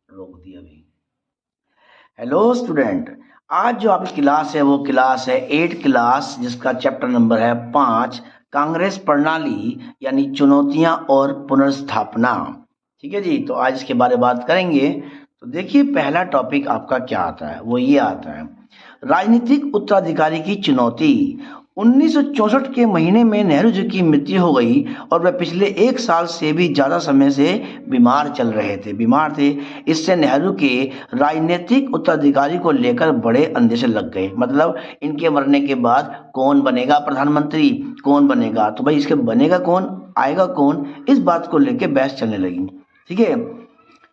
रोक दिया अभी। हेलो स्टूडेंट, आज जो आपकी क्लास है वो क्लास है 8 क्लास, जिसका चैप्टर नंबर है 5, कांग्रेस प्रणाली यानी चुनौतियां और पुनर्स्थापना। ठीक है जी, तो आज इसके बारे में बात करेंगे। तो देखिए, पहला टॉपिक आपका क्या आता है, वो ये आता है राजनीतिक उत्तराधिकारी की चुनौती। 1964 के महीने में नेहरू जी की मृत्यु हो गई और वह पिछले 1 साल से भी ज़्यादा समय से बीमार थे। इससे नेहरू के राजनीतिक उत्तराधिकारी को लेकर बड़े अंदेशे लग गए। मतलब इनके मरने के बाद कौन बनेगा प्रधानमंत्री, कौन बनेगा, तो भाई इसके बनेगा कौन, आएगा कौन, इस बात को लेकर बहस चलने लगी। ठीक है,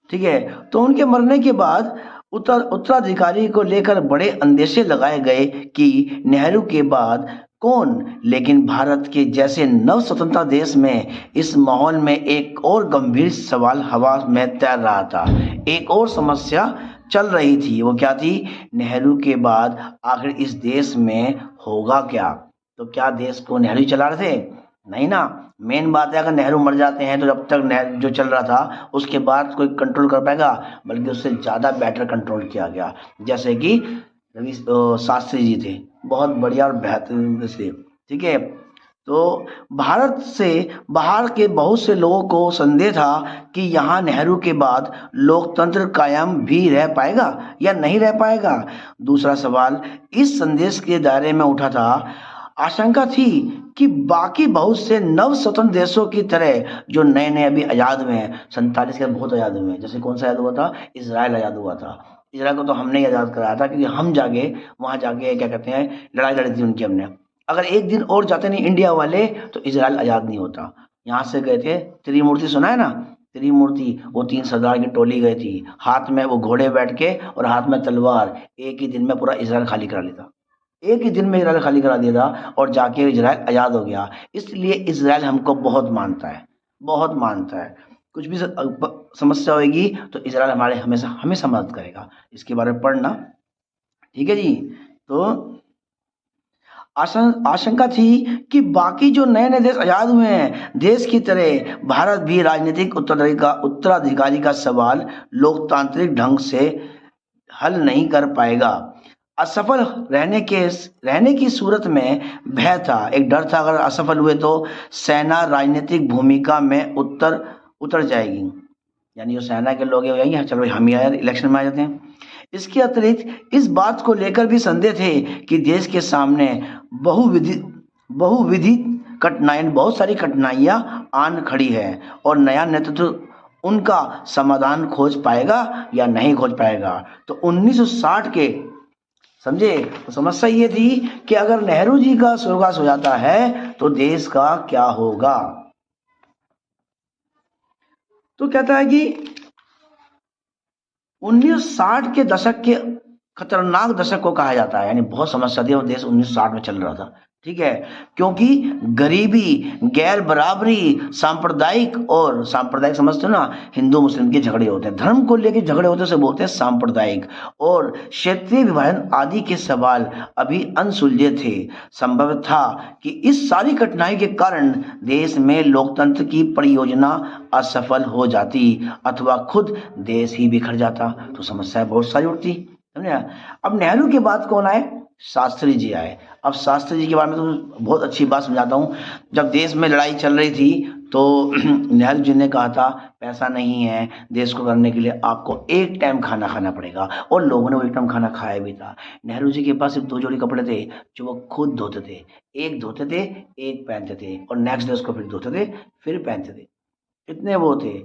ठीक है। तो उनके मरने के बाद उत्तराधिकारी को लेकर बड़े अंदेशे लगाए गए कि नेहरू के बाद कौन। लेकिन भारत के जैसे नव स्वतंत्रता देश में इस माहौल में एक और गंभीर सवाल हवा में तैर रहा था। एक और समस्या चल रही थी। वो क्या थी? नेहरू के बाद आखिर इस देश में होगा क्या? तो क्या देश को नेहरू ही चला रहे थे? नहीं ना। मेन बात है, अगर नेहरू मर जाते हैं तो जब तक जो चल रहा था उसके बाद कोई कंट्रोल कर पाएगा? बल्कि उससे ज़्यादा बेटर कंट्रोल किया गया। जैसे कि शास्त्री जी थे, बहुत बढ़िया और बेहतरीन थे। ठीक है। तो भारत से बाहर के बहुत से लोगों को संदेह था कि यहाँ नेहरू के बाद लोकतंत्र कायम भी रह पाएगा या नहीं रह पाएगा। दूसरा सवाल इस संदेश के दायरे में उठा था। आशंका थी कि बाकी बहुत से नव स्वतंत्र देशों की तरह जो नए नए अभी आज़ाद हुए हैं, 47 के बहुत आज़ाद हुए हैं। जैसे कौन सा आज़ाद हुआ था? इजराइल आज़ाद हुआ था। इजराइल को तो हमने ही आज़ाद कराया था, क्योंकि हम जाके वहाँ जाके क्या कहते हैं, लड़ाई लड़ी थी उनकी हमने। अगर एक दिन और जाते नहीं इंडिया वाले तो इजराइल आज़ाद नहीं होता। यहाँ से गए थे त्रिमूर्ति, सुना है ना? त्रिमूर्ति, वो 3 सरदार की टोली गई थी, हाथ में वो घोड़े बैठ के और हाथ में तलवार। एक ही दिन में पूरा इजराइल खाली करा लेता। एक ही दिन में इजराइल खाली करा दिया था और जाके इजराइल आज़ाद हो गया। इसलिए इजराइल हमको बहुत मानता है, बहुत मानता है। कुछ भी समस्या होगी तो इजराइल हमारे हमेशा हमेशा मदद करेगा। इसके बारे में पढ़ना। ठीक है जी। तो आशंका थी कि बाकी जो नए नए देश आज़ाद हुए हैं, देश की तरह भारत भी राजनीतिक उत्तराधिकारी का सवाल लोकतांत्रिक ढंग से हल नहीं कर पाएगा। असफल रहने की सूरत में भय था, एक डर था, अगर असफल हुए तो सेना राजनीतिक भूमिका में उतर जाएगी। यानी जो सेना के लोग हैं यही, चलो हम ही आए इलेक्शन में आ जाते हैं। इसके अतिरिक्त इस बात को लेकर भी संदेह थे कि देश के सामने बहुविधि कठिनाइयां, बहुत सारी कठिनाइयां आन खड़ी है और नया नेतृत्व उनका समाधान खोज पाएगा या नहीं खोज पाएगा। तो 1960 के समझे, तो समस्या ये थी कि अगर नेहरू जी का स्वर्गवास हो जाता है तो देश का क्या होगा। तो कहता है कि 1960 के दशक के खतरनाक दशक को कहा जाता है, यानी बहुत समस्या थी और देश 1960 में चल रहा था। ठीक है, क्योंकि गरीबी, गैर बराबरी, सांप्रदायिक समझते हो ना, हिंदू मुस्लिम के झगड़े होते हैं, धर्म को लेकर झगड़े होते हैं, उसे बोलते हैं सांप्रदायिक, और क्षेत्रीय विभाजन आदि के सवाल अभी अनसुलझे थे। संभव था कि इस सारी कठिनाई के कारण देश में लोकतंत्र की परियोजना असफल हो जाती अथवा खुद देश ही बिखर जाता। तो समस्याएं बहुत सारी उठती, समझे। अब नेहरू के बाद कौन आए? शास्त्री जी आए। अब शास्त्री जी के बारे में तो बहुत अच्छी बात समझाता हूँ। जब देश में लड़ाई चल रही थी तो नेहरू जी ने कहा था, पैसा नहीं है देश को करने के लिए, आपको एक टाइम खाना खाना पड़ेगा। और लोगों ने वो एक टाइम खाना खाया भी था। नेहरू जी के पास सिर्फ 2 जोड़ी कपड़े थे जो वो खुद धोते थे। एक धोते थे, एक पहनते थे, और नेक्स्ट डे उसको फिर धोते थे, फिर पहनते थे। इतने वो थे।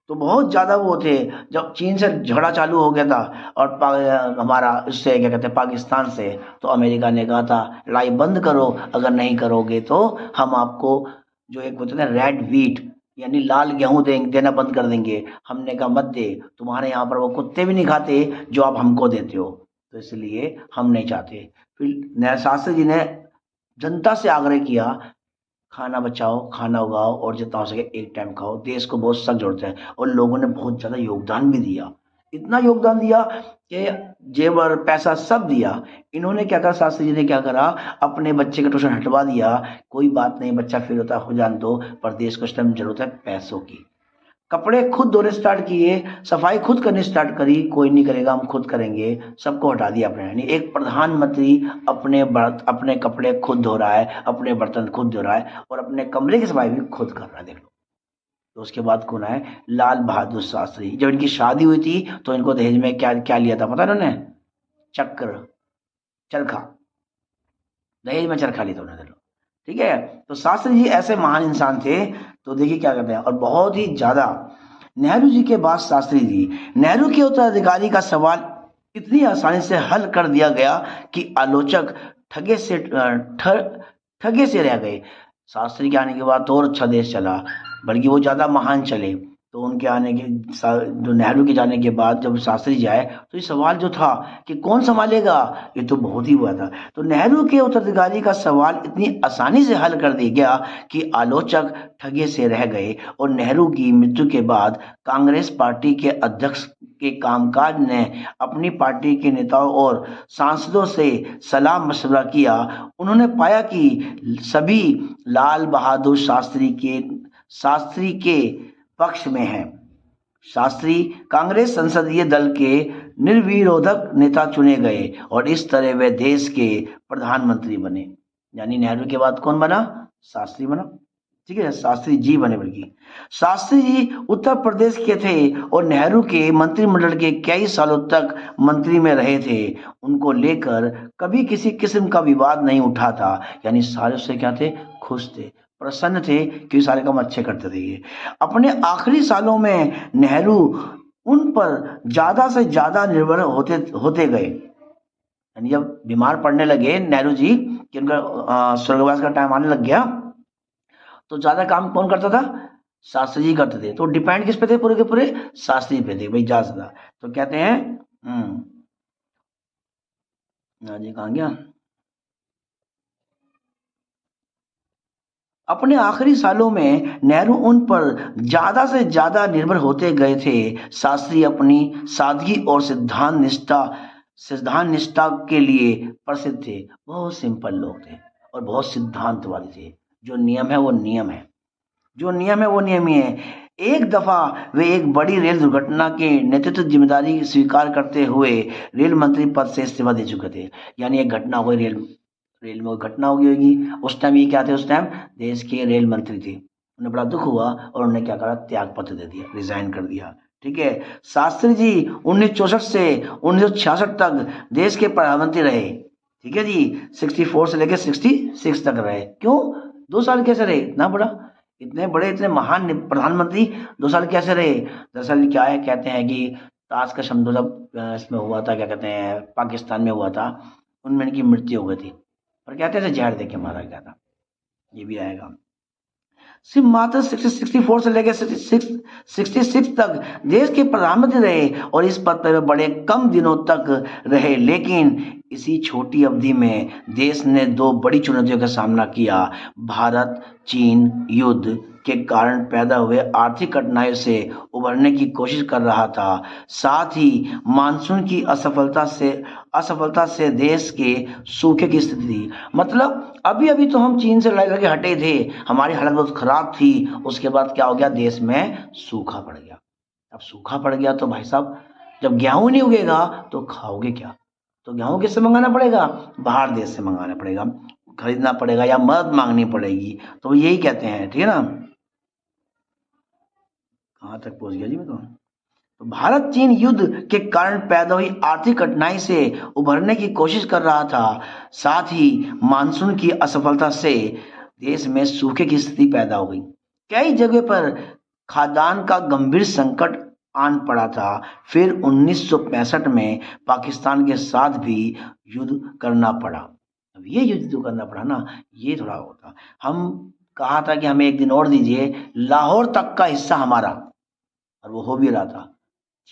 तो बहुत ज़्यादा वो थे। जब चीन से झगड़ा चालू हो गया था और हमारा इससे क्या कहते हैं पाकिस्तान से, तो अमेरिका ने कहा था लड़ाई बंद करो, अगर नहीं करोगे तो हम आपको जो एक होता है ना रेड वीट, यानी लाल गेहूं देना बंद कर देंगे। हमने कहा मत दे, तुम्हारे यहाँ पर वो कुत्ते भी नहीं खाते जो आप हमको देते हो, तो इसलिए हम नहीं चाहते। फिर शास्त्री जी ने जनता से आग्रह किया, खाना बचाओ, खाना उगाओ और जितना हो सके एक टाइम खाओ, देश को बहुत सख्त जरूरत है। और लोगों ने बहुत ज़्यादा योगदान भी दिया, इतना योगदान दिया कि जेवर पैसा सब दिया। इन्होंने क्या करा, शास्त्री जी ने क्या करा, अपने बच्चे का ट्यूशन हटवा दिया। कोई बात नहीं, बच्चा फेल होता हो जान दो, पर देश को इस टाइम जरूरत है पैसों की। कपड़े खुद धोने स्टार्ट किए, सफाई खुद करनी स्टार्ट करी, कोई नहीं करेगा हम खुद करेंगे, सबको हटा दिया अपने। यानी एक प्रधानमंत्री अपने कपड़े खुद धो रहा है, अपने बर्तन खुद धो रहा है और अपने कमरे की सफाई भी खुद कर रहा है, देख लो। तो उसके बाद कौन आए? लाल बहादुर शास्त्री। जब इनकी शादी हुई थी तो इनको दहेज में क्या क्या लिया था पता है इन्होंने? चक्र, चरखा, दहेज में चरखा लिया था उन्होंने, ठीक है। तो शास्त्री जी ऐसे महान इंसान थे। तो देखिए क्या कहते हैं, और बहुत ही ज्यादा नेहरू जी के बाद शास्त्री जी, नेहरू के उत्तराधिकारी का सवाल इतनी आसानी से हल कर दिया गया कि आलोचक ठगे से ठगे से रह गए। शास्त्री के आने के बाद तो और अच्छा देश चला, बल्कि वो ज्यादा महान चले। तो उनके आने के जो नेहरू के जाने के बाद जब शास्त्री जी आए तो ये सवाल जो था कि कौन संभालेगा, ये तो बहुत ही हुआ था। तो नेहरू के उत्तराधिकारी का सवाल इतनी आसानी से हल कर दिया गया कि आलोचक ठगे से रह गए। और नेहरू की मृत्यु के बाद कांग्रेस पार्टी के अध्यक्ष के कामकाज ने अपनी पार्टी के नेताओं और सांसदों से सलाह मशवरा किया। उन्होंने पाया कि सभी लाल बहादुर शास्त्री के पक्ष में हैं। शास्त्री कांग्रेस संसदीय दल के निर्विरोधक नेता चुने गए और इस तरह वे देश के प्रधानमंत्री बने। यानी नेहरू के बाद कौन बना? शास्त्री बना, ठीक है, शास्त्री जी बने। बल्कि शास्त्री जी उत्तर प्रदेश के थे और नेहरू के मंत्रिमंडल के कई सालों तक मंत्री में रहे थे। उनको लेकर कभी किसी किस्म का विवाद नहीं उठा था। यानी सारे उससे क्या थे? खुश थे, प्रसन्न थे कि सारे काम अच्छे करते थे ये। अपने आखिरी सालों में नेहरू उन पर ज्यादा से ज्यादा निर्भर होते होते गए। यानी जब बीमार पड़ने लगे नेहरू जी कि उनका स्वर्गवास का टाइम आने लग गया, तो ज्यादा काम कौन करता था? शास्त्री जी करते थे। तो डिपेंड किस पे थे? पूरे के पूरे शास्त्री पे थे भाई, ज्यादा। तो कहते हैं जी कहाँ गया? अपने आखिरी सालों में नेहरू उन पर ज्यादा से ज्यादा निर्भर होते गए थे। शास्त्री अपनी सादगी और सिद्धांत निष्ठा के लिए प्रसिद्ध थे। बहुत सिंपल लोग थे और बहुत सिद्धांतवादी थे। जो नियम है वो नियम है, जो नियम है वो नियम ही है। एक दफा वे एक बड़ी रेल दुर्घटना के नेतृत्व जिम्मेदारी स्वीकार करते हुए रेल मंत्री पद से इस्तीफा दे चुके थे। यानी एक घटना हो गई, रेल में कोई घटना हो गई होगी। उस टाइम ये क्या थे? उस टाइम देश के रेल मंत्री थे। उन्हें बड़ा दुख हुआ और उन्होंने क्या करा? त्याग पत्र दे दिया, रिजाइन कर दिया, ठीक है। शास्त्री जी 1964 से 1966 तक देश के प्रधानमंत्री रहे, ठीक है जी। 64 से लेकर 66 तक रहे। क्यों 2 साल कैसे रहे? इतना बड़ा, इतने बड़े, इतने महान प्रधानमंत्री 2 साल कैसे रहे? दरअसल क्या है, कहते हैं कि ताश का समझौता इसमें हुआ था, क्या कहते हैं, पाकिस्तान में हुआ था, उनमें इनकी मृत्यु हो गई थी और कहते हैं जहर दे के मारा गया था। ये भी आएगा। सिर्फ मात्र 64 से लेकर 66 तक देश के प्रधानमंत्री रहे और इस पद पर बड़े कम दिनों तक रहे। लेकिन इसी छोटी अवधि में देश ने 2 बड़ी चुनौतियों का सामना किया। भारत चीन युद्ध के कारण पैदा हुए आर्थिक कठिनाइयों से उभरने की कोशिश कर रहा था। साथ ही मानसून की असफलता से देश के सूखे की स्थिति थी। मतलब अभी अभी तो हम चीन से लड़ाई लड़के हटे थे, हमारी हालत बहुत खराब थी। उसके बाद क्या हो गया? देश में सूखा पड़ गया। अब सूखा पड़ गया तो भाई साहब, जब गेहूं नहीं उगेगा तो खाओगे क्या? तो गेहूं किससे मंगाना पड़ेगा? बाहर देश से मंगाना पड़ेगा, खरीदना पड़ेगा या मदद मांगनी पड़ेगी। तो यही कहते हैं, ठीक है ना। कहाँ तक पहुंच गया जी मैं तो भारत चीन युद्ध के कारण पैदा हुई आर्थिक कठिनाई से उभरने की कोशिश कर रहा था। साथ ही मानसून की असफलता से देश में सूखे की स्थिति पैदा हो गई। कई जगह पर खाद्यान्न का गंभीर संकट आन पड़ा था। फिर 1965 में पाकिस्तान के साथ भी युद्ध करना पड़ा। अब ये युद्ध जो करना पड़ा ना, ये थोड़ा होता, हम कहा था कि हमें एक दिन और दीजिए, लाहौर तक का हिस्सा हमारा, और वो हो भी रहा था।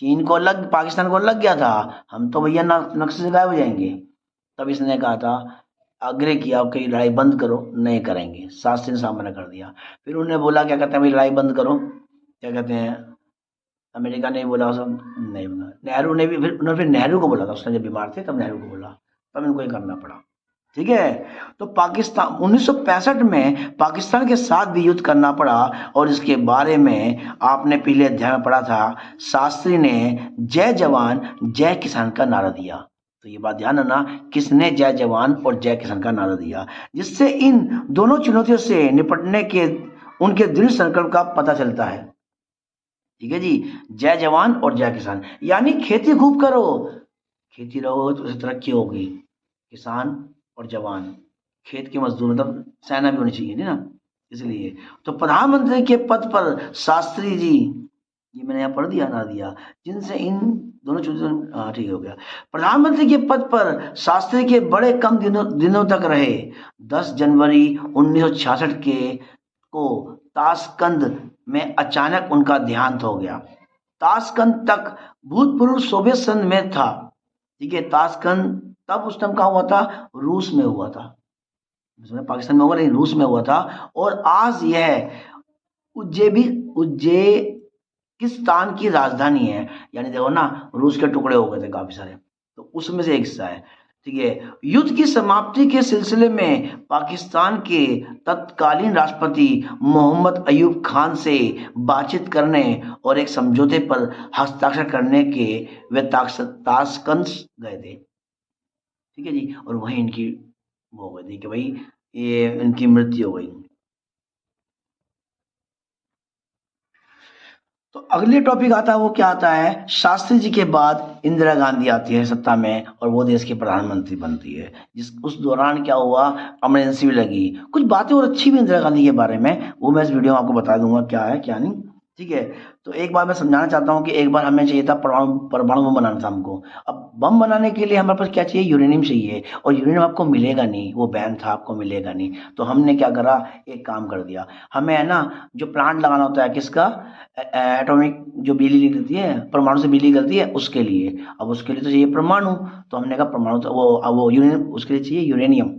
चीन को पाकिस्तान को लग गया था, हम तो भैया नक्शे से गायब हो जाएंगे। तब इसने कहा था, आग्रह किया कि लड़ाई बंद करो, नहीं करेंगे। शास्त्री ने सामना कर दिया। फिर उन्होंने बोला, क्या कहते हैं भाई, लड़ाई बंद करो, क्या कहते हैं, अमेरिका ने बोला, सब नहीं बोला। नेहरू ने भी फिर नेहरू को बोला था, उसने जब बीमार थे तब नेहरू को बोला, तब इनको ये करना पड़ा। ठीक है। तो पाकिस्तान 1965 में पाकिस्तान के साथ भी युद्ध करना पड़ा, और इसके बारे में आपने पहले अध्याय में पढ़ा था। शास्त्री ने जय जवान जय किसान का नारा दिया। तो ये बात ध्यान रखना, किसने जय जवान और जय किसान का नारा दिया, जिससे इन दोनों चुनौतियों से निपटने के उनके दृढ़ संकल्प का पता चलता है। ठीक है जी, जय जवान और जय किसान, यानी खेती खूब करो, खेती रहोगे तो उससे तरक्की होगी। किसान और जवान, खेत के मजदूर, मतलब सेना भी होनी चाहिए ना, इसलिए। तो प्रधानमंत्री के पद पर शास्त्री जी, ये मैंने यहाँ पढ़ दिया ना दिया, जिनसे इन दोनों चीजों, हाँ ठीक हो गया। प्रधानमंत्री के पद पर शास्त्री के बड़े कम दिनों तक रहे। 10 जनवरी 1966 को ताशकंद में अचानक उनका देहांत हो गया। ताशकंद तक भूतपूर्व सोवियत संघ में था। ठीक है, ताशकंद तब उस टाइम कहाँ हुआ था, रूस में हुआ था। पाकिस्तान में हुआ नहीं, रूस में हुआ था। और आज यह उज्बेकिस्तान की राजधानी है। यानी देखो ना, रूस के टुकड़े हो गए थे काफी सारे, तो उसमें से एक हिस्सा है। ठीक है, युद्ध की समाप्ति के सिलसिले में पाकिस्तान के तत्कालीन राष्ट्रपति मोहम्मद अयूब खान से बातचीत करने और एक समझौते पर हस्ताक्षर करने के वे ताशकंद गए थे। ठीक है जी, और वहीं इनकी वो हो गई थी कि भाई ये इनकी मृत्यु हो गई। तो अगले टॉपिक आता है, वो क्या आता है, शास्त्री जी के बाद इंदिरा गांधी आती है सत्ता में, और वो देश की प्रधानमंत्री बनती है। जिस उस दौरान क्या हुआ, इमरजेंसी भी लगी। कुछ बातें और अच्छी भी इंदिरा गांधी के बारे में, वो मैं इस वीडियो में आपको बता दूंगा क्या है क्या नहीं। ठीक है, तो एक बार मैं समझाना चाहता हूँ कि एक बार हमें चाहिए था परमाणु बम बनाना था हमको। अब बम बनाने के लिए हमारे पास क्या चाहिए, यूरेनियम चाहिए, और यूरेनियम आपको मिलेगा नहीं, वो बैन था, आपको मिलेगा नहीं। तो हमने क्या करा, एक काम कर दिया, हमें है ना जो प्लांट लगाना होता है, किसका, एटॉमिक, जो बिजली निकलती है, परमाणु से बिजली निकलती है, उसके लिए। अब उसके लिए तो चाहिए परमाणु, तो हमने कहा परमाणु तो वो यूरेनियम, उसके लिए चाहिए यूरेनियम।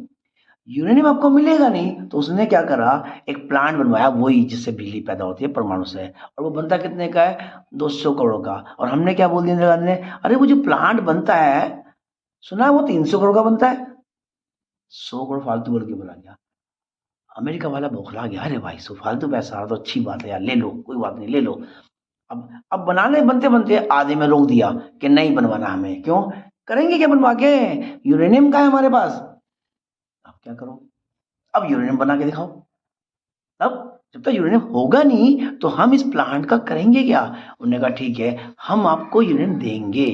यूरेनियम आपको मिलेगा नहीं, तो उसने क्या करा, एक प्लांट बनवाया, वही जिससे बिजली पैदा होती है परमाणु से, और वो बनता कितने का है, 200 करोड़ का। और हमने क्या बोल दिया इंदिरा गांधी ने, अरे वो जो प्लांट बनता है, सुना है वो 300 करोड़ का बनता है। 100 करोड़ फालतू बोल के बोला गया। अमेरिका वाला बौखला गया, अरे भाई सो फालतू पैसा आ रहा तो अच्छी बात है यार, ले लो, कोई बात नहीं, ले लो। अब बनाने बनते बनते आधे में रोक दिया कि नहीं बनवाना हमें, क्यों करेंगे क्या बनवा के, यूरेनियम का है हमारे पास। अब क्या करो, अब यूरेनियम बना के दिखाओ। अब जब तक यूरेनियम होगा नहीं तो हम इस प्लांट का करेंगे क्या। उन्होंने कहा ठीक है, हम आपको यूरेनियम देंगे।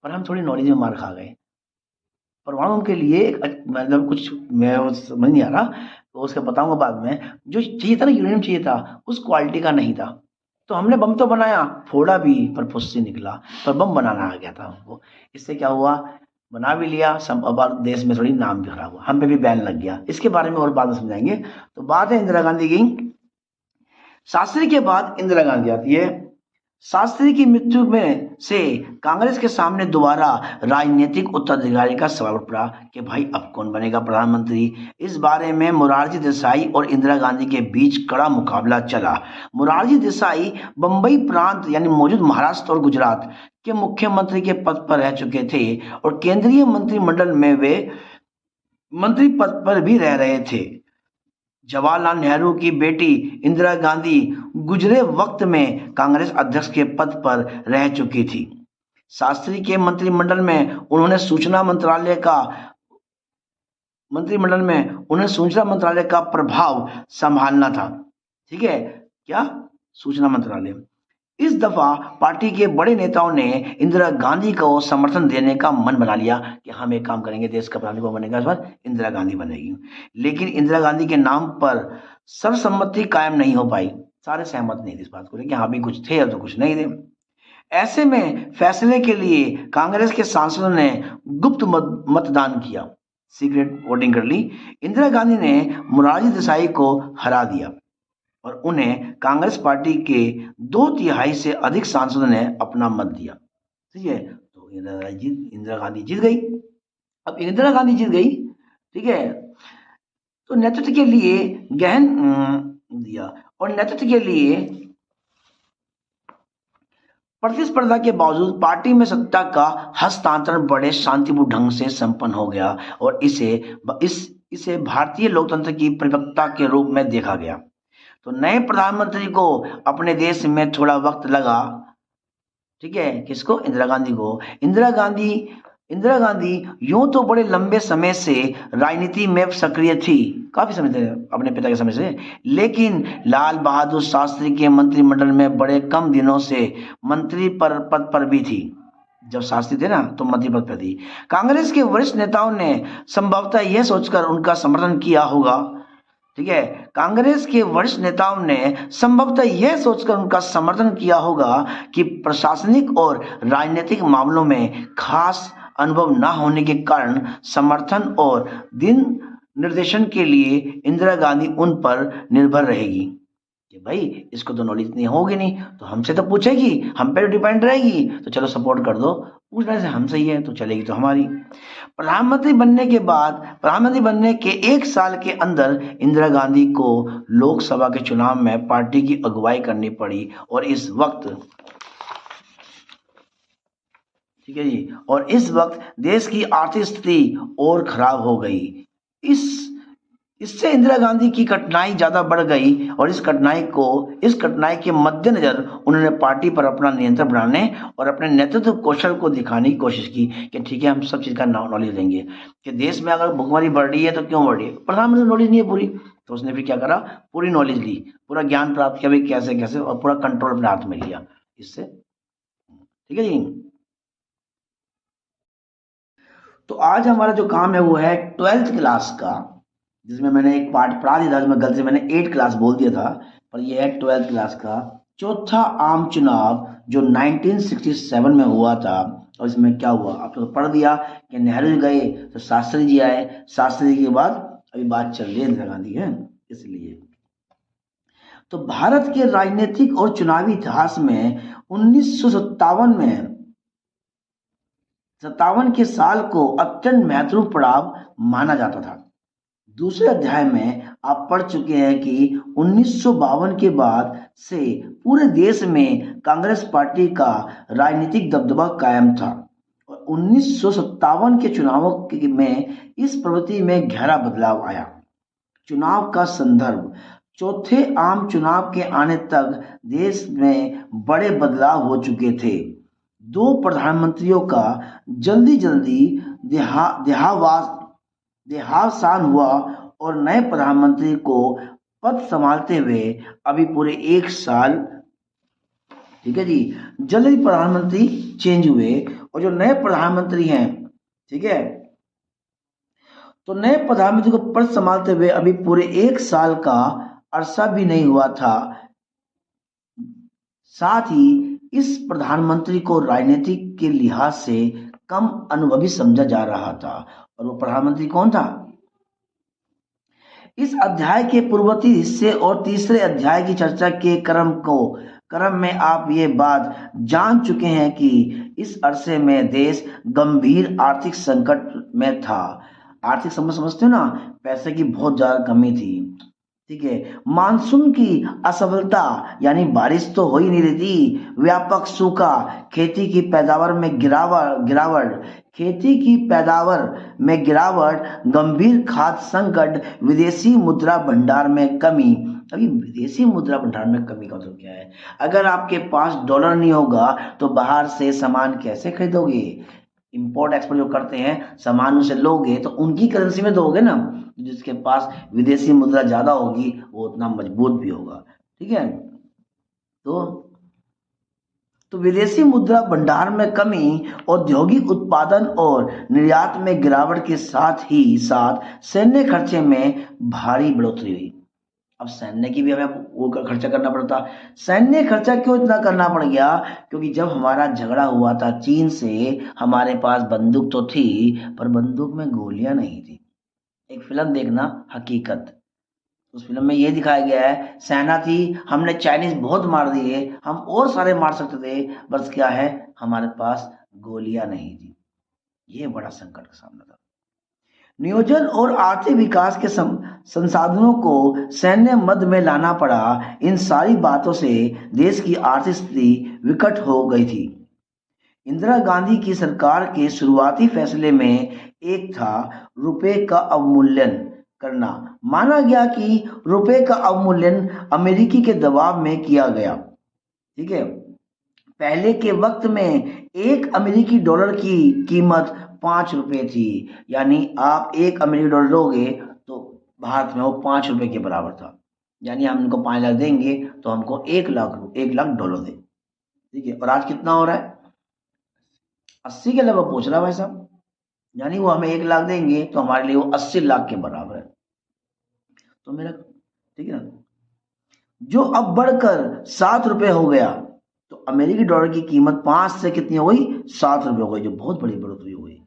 पर हम थोड़ी नॉलेज में मार खा गए। परमाणु के लिए मतलब कुछ मैं वो समझ नहीं आ रहा, तो उसका बताऊंगा बाद में। जो चाहिए था ना, यूरेनियम चाहिए था, उस क्वालिटी का नहीं था। तो हमने बम तो बनाया, फोड़ा भी, पर फुस्सी निकला, पर बम बनाना आ गया था हमको। इससे क्या हुआ, बना भी लिया सब, अब देश में थोड़ी नाम भी खराब हुआ, हम पे भी बैन लग गया। इसके बारे में और बाद में समझाएंगे। तो बात है इंदिरा गांधी की। शास्त्री के बाद इंदिरा गांधी आती है। शास्त्री की मृत्यु में से कांग्रेस के सामने दोबारा राजनीतिक उत्तराधिकारी का सवाल उठ पड़ा कि भाई अब कौन बनेगा प्रधानमंत्री। इस बारे में मोरारजी देसाई और इंदिरा गांधी के बीच कड़ा मुकाबला चला। मोरारजी देसाई बंबई प्रांत यानी मौजूद महाराष्ट्र और गुजरात के मुख्यमंत्री के पद पर रह चुके थे, और केंद्रीय मंत्रिमंडल में वे मंत्री पद पर भी रह रहे थे। जवाहरलाल नेहरू की बेटी इंदिरा गांधी गुजरे वक्त में कांग्रेस अध्यक्ष के पद पर रह चुकी थी। शास्त्री के उन्होंने सूचना मंत्रालय का प्रभाव संभालना था। ठीक है, क्या, सूचना मंत्रालय। इस दफा पार्टी के बड़े नेताओं ने इंदिरा गांधी को समर्थन देने का मन बना लिया कि हम एक काम करेंगे, देश का प्रधानमंत्री कौन बनेगा, इस बार इंदिरा गांधी बनेगी। लेकिन इंदिरा गांधी के नाम पर सर्वसम्मति कायम नहीं हो पाई। सारे सहमत नहीं थे इस बात को लेकर, हाँ भी कुछ थे और तो कुछ नहीं थे। ऐसे में फैसले के लिए कांग्रेस के सांसदों ने गुप्त मतदान किया, सीक्रेट वोटिंग कर ली। इंदिरा गांधी ने मोरारजी देसाई को हरा दिया, और उन्हें कांग्रेस पार्टी के 2/3 से अधिक सांसदों ने अपना मत दिया। ठीक है, तो इंदिरा गांधी जीत गई। अब इंदिरा गांधी जीत गई, ठीक है, तो नेतृत्व के लिए गहन दिया, और नेतृत्व के लिए प्रतिस्पर्धा के बावजूद पार्टी में सत्ता का हस्तांतरण बड़े शांतिपूर्ण ढंग से संपन्न हो गया और इसे भारतीय लोकतंत्र की परिपक्वता के रूप में देखा गया। तो नए प्रधानमंत्री को अपने देश में थोड़ा वक्त लगा। ठीक है, किसको? इंदिरा गांधी को। इंदिरा गांधी यूं तो बड़े लंबे समय से राजनीति में सक्रिय थी, काफी समय थे अपने पिता के समय से, लेकिन लाल बहादुर शास्त्री के मंत्रिमंडल में बड़े कम दिनों से मंत्री पद पर भी थी। जब शास्त्री थे ना तो मंत्री पद पर थी। कांग्रेस के वरिष्ठ नेताओं ने संभवतः यह सोचकर उनका समर्थन किया होगा। ठीक है, कांग्रेस के वरिष्ठ नेताओं ने संभवतः यह सोचकर उनका समर्थन किया होगा कि प्रशासनिक और राजनीतिक मामलों में खास अनुभव न होने के कारण समर्थन और दिन निर्देशन के लिए इंदिरा गांधी उन पर निर्भर रहेगी कि भाई इसको तो नॉलेज नहीं होगी, नहीं तो हमसे तो पूछेगी, हम पे डिपेंड रहेगी, तो चलो सपोर्ट कर दो। पूछने से हम सही है तो चलेगी तो हमारी। प्रधानमंत्री बनने के एक साल के अंदर इंदिरा गांधी को लोकसभा के चुनाव में पार्टी की अगुवाई करनी पड़ी और इस वक्त, ठीक है जी, और इस वक्त देश की आर्थिक स्थिति और खराब हो गई। इससे इंदिरा गांधी की कठिनाई ज्यादा बढ़ गई और इस कठिनाई के मद्देनजर उन्होंने पार्टी पर अपना नियंत्रण बनाने और अपने नेतृत्व कौशल को दिखाने की कोशिश की कि ठीक है हम सब चीज का नॉलेज देंगे कि देश में अगर भुखमरी बढ़ रही है तो क्यों बढ़ रही है, प्रधानमंत्री नॉलेज नहीं है पूरी, तो उसने फिर क्या करा, पूरी नॉलेज ली, पूरा ज्ञान प्राप्त किया भाई कैसे कैसे, और पूरा कंट्रोल अपने हाथ में लिया इससे। ठीक है जी, तो आज हमारा जो काम है वो है 12th क्लास का, जिसमें मैंने एक पार्ट पढ़ा दिया था, जो मैं गलती से मैंने 8 क्लास बोल दिया था, पर ये है 12th क्लास का चौथा आम चुनाव जो 1967 में हुआ था। और इसमें क्या हुआ आप तो पढ़ दिया कि नेहरू जी गए तो शास्त्री जी आए, शास्त्री जी के बाद अभी बात चल रही है इंदिरा गांधी है, इसलिए। तो भारत के राजनीतिक और चुनावी इतिहास में 1957 में 57 के साल को अत्यंत महत्वपूर्ण पड़ाव माना जाता था। दूसरे अध्याय में आप पढ़ चुके हैं कि 1952 के बाद से पूरे देश में कांग्रेस पार्टी का राजनीतिक दबदबा कायम था और 1957 के चुनावों में इस प्रवृत्ति में गहरा बदलाव आया। चुनाव का संदर्भ, चौथे आम चुनाव के आने तक देश में बड़े बदलाव हो चुके थे। दो प्रधानमंत्रियों का जल्दी देहावसान हुआ और नए प्रधानमंत्री को पद संभालते हुए अभी पूरे एक साल, ठीक है जी, जल्दी प्रधानमंत्री चेंज हुए और जो नए प्रधानमंत्री हैं, ठीक है, तो नए प्रधानमंत्री को पद संभालते हुए अभी पूरे एक साल का अरसा भी नहीं हुआ था। साथ ही इस प्रधानमंत्री को राजनीतिक के लिहाज से कम अनुभवी समझा जा रहा था। और वो प्रधानमंत्री कौन था? इस अध्याय के पूर्ववर्ती हिस्से और तीसरे अध्याय की चर्चा के क्रम में आप ये बात जान चुके हैं कि इस अरसे में देश गंभीर आर्थिक संकट में था। आर्थिक समझते हो ना, पैसे की बहुत ज्यादा कमी थी। ठीक है, मानसून की असफलता यानी बारिश तो हो ही नहीं रही थी, व्यापक सूखा, खेती की पैदावार में गिरावट, गंभीर खाद्य संकट, विदेशी मुद्रा भंडार में कमी। अभी विदेशी मुद्रा भंडार में कमी का मतलब क्या है? अगर आपके पास डॉलर नहीं होगा तो बाहर से सामान कैसे खरीदोगे? इंपोर्ट एक्सपोर्ट जो करते हैं सामान उसे लोगे तो उनकी करेंसी में दोगे ना। जिसके पास विदेशी मुद्रा ज्यादा होगी वो उतना मजबूत भी होगा। ठीक है, तो विदेशी मुद्रा भंडार में कमी, औद्योगिक उत्पादन और निर्यात में गिरावट के साथ ही साथ सैन्य खर्चे में भारी बढ़ोतरी हुई। अब सैन्य की भी हमें वो खर्चा करना पड़ता। सैन्य खर्चा क्यों इतना करना पड़ गया? क्योंकि जब हमारा झगड़ा हुआ था चीन से, हमारे पास बंदूक तो थी पर बंदूक में गोलियां नहीं थी। एक फिल्म देखना, हकीकत, उस फिल्म में ये दिखाया गया है, सेना थी, हमने चाइनीज बहुत मार दिए, हम और सारे मार सकते थे, बस क्या है हमारे पास गोलियां नहीं थी। ये बड़ा संकट का सामना था। नियोजन और आर्थिक विकास के संसाधनों को सैन्य मद में लाना पड़ा। इन सारी बातों से देश की आर्थिक स्थिति विकट हो गई थी। इंदिरा गांधी की सरकार के शुरुआती फैसले में एक था रुपए का अवमूल्यन करना। माना गया कि रुपए का अवमूल्यन अमेरिकी के दबाव में किया गया। ठीक है, पहले के वक्त में एक अमेरिकी डॉलर की कीमत 5 रुपए थी। यानी आप एक अमेरिकी डॉलर लोगे तो भारत में वो 5 रुपए के बराबर था। यानी हम इनको 5 लाख देंगे तो हमको 1 लाख डॉलर दे। ठीक है, और आज कितना हो रहा है? 80 के लगभग पहुंच रहा है भाई साहब। यानी वो हमें 1 लाख देंगे तो हमारे लिए वो 80 लाख के बराबर है। तो मेरा ठीक है ना, जो अब बढ़कर 7 रुपए हो गया। तो अमेरिकी डॉलर की कीमत 5 से कितनी हो गई? 7 रुपए हो गई, जो बहुत बड़ी बढ़ोतरी हो गई।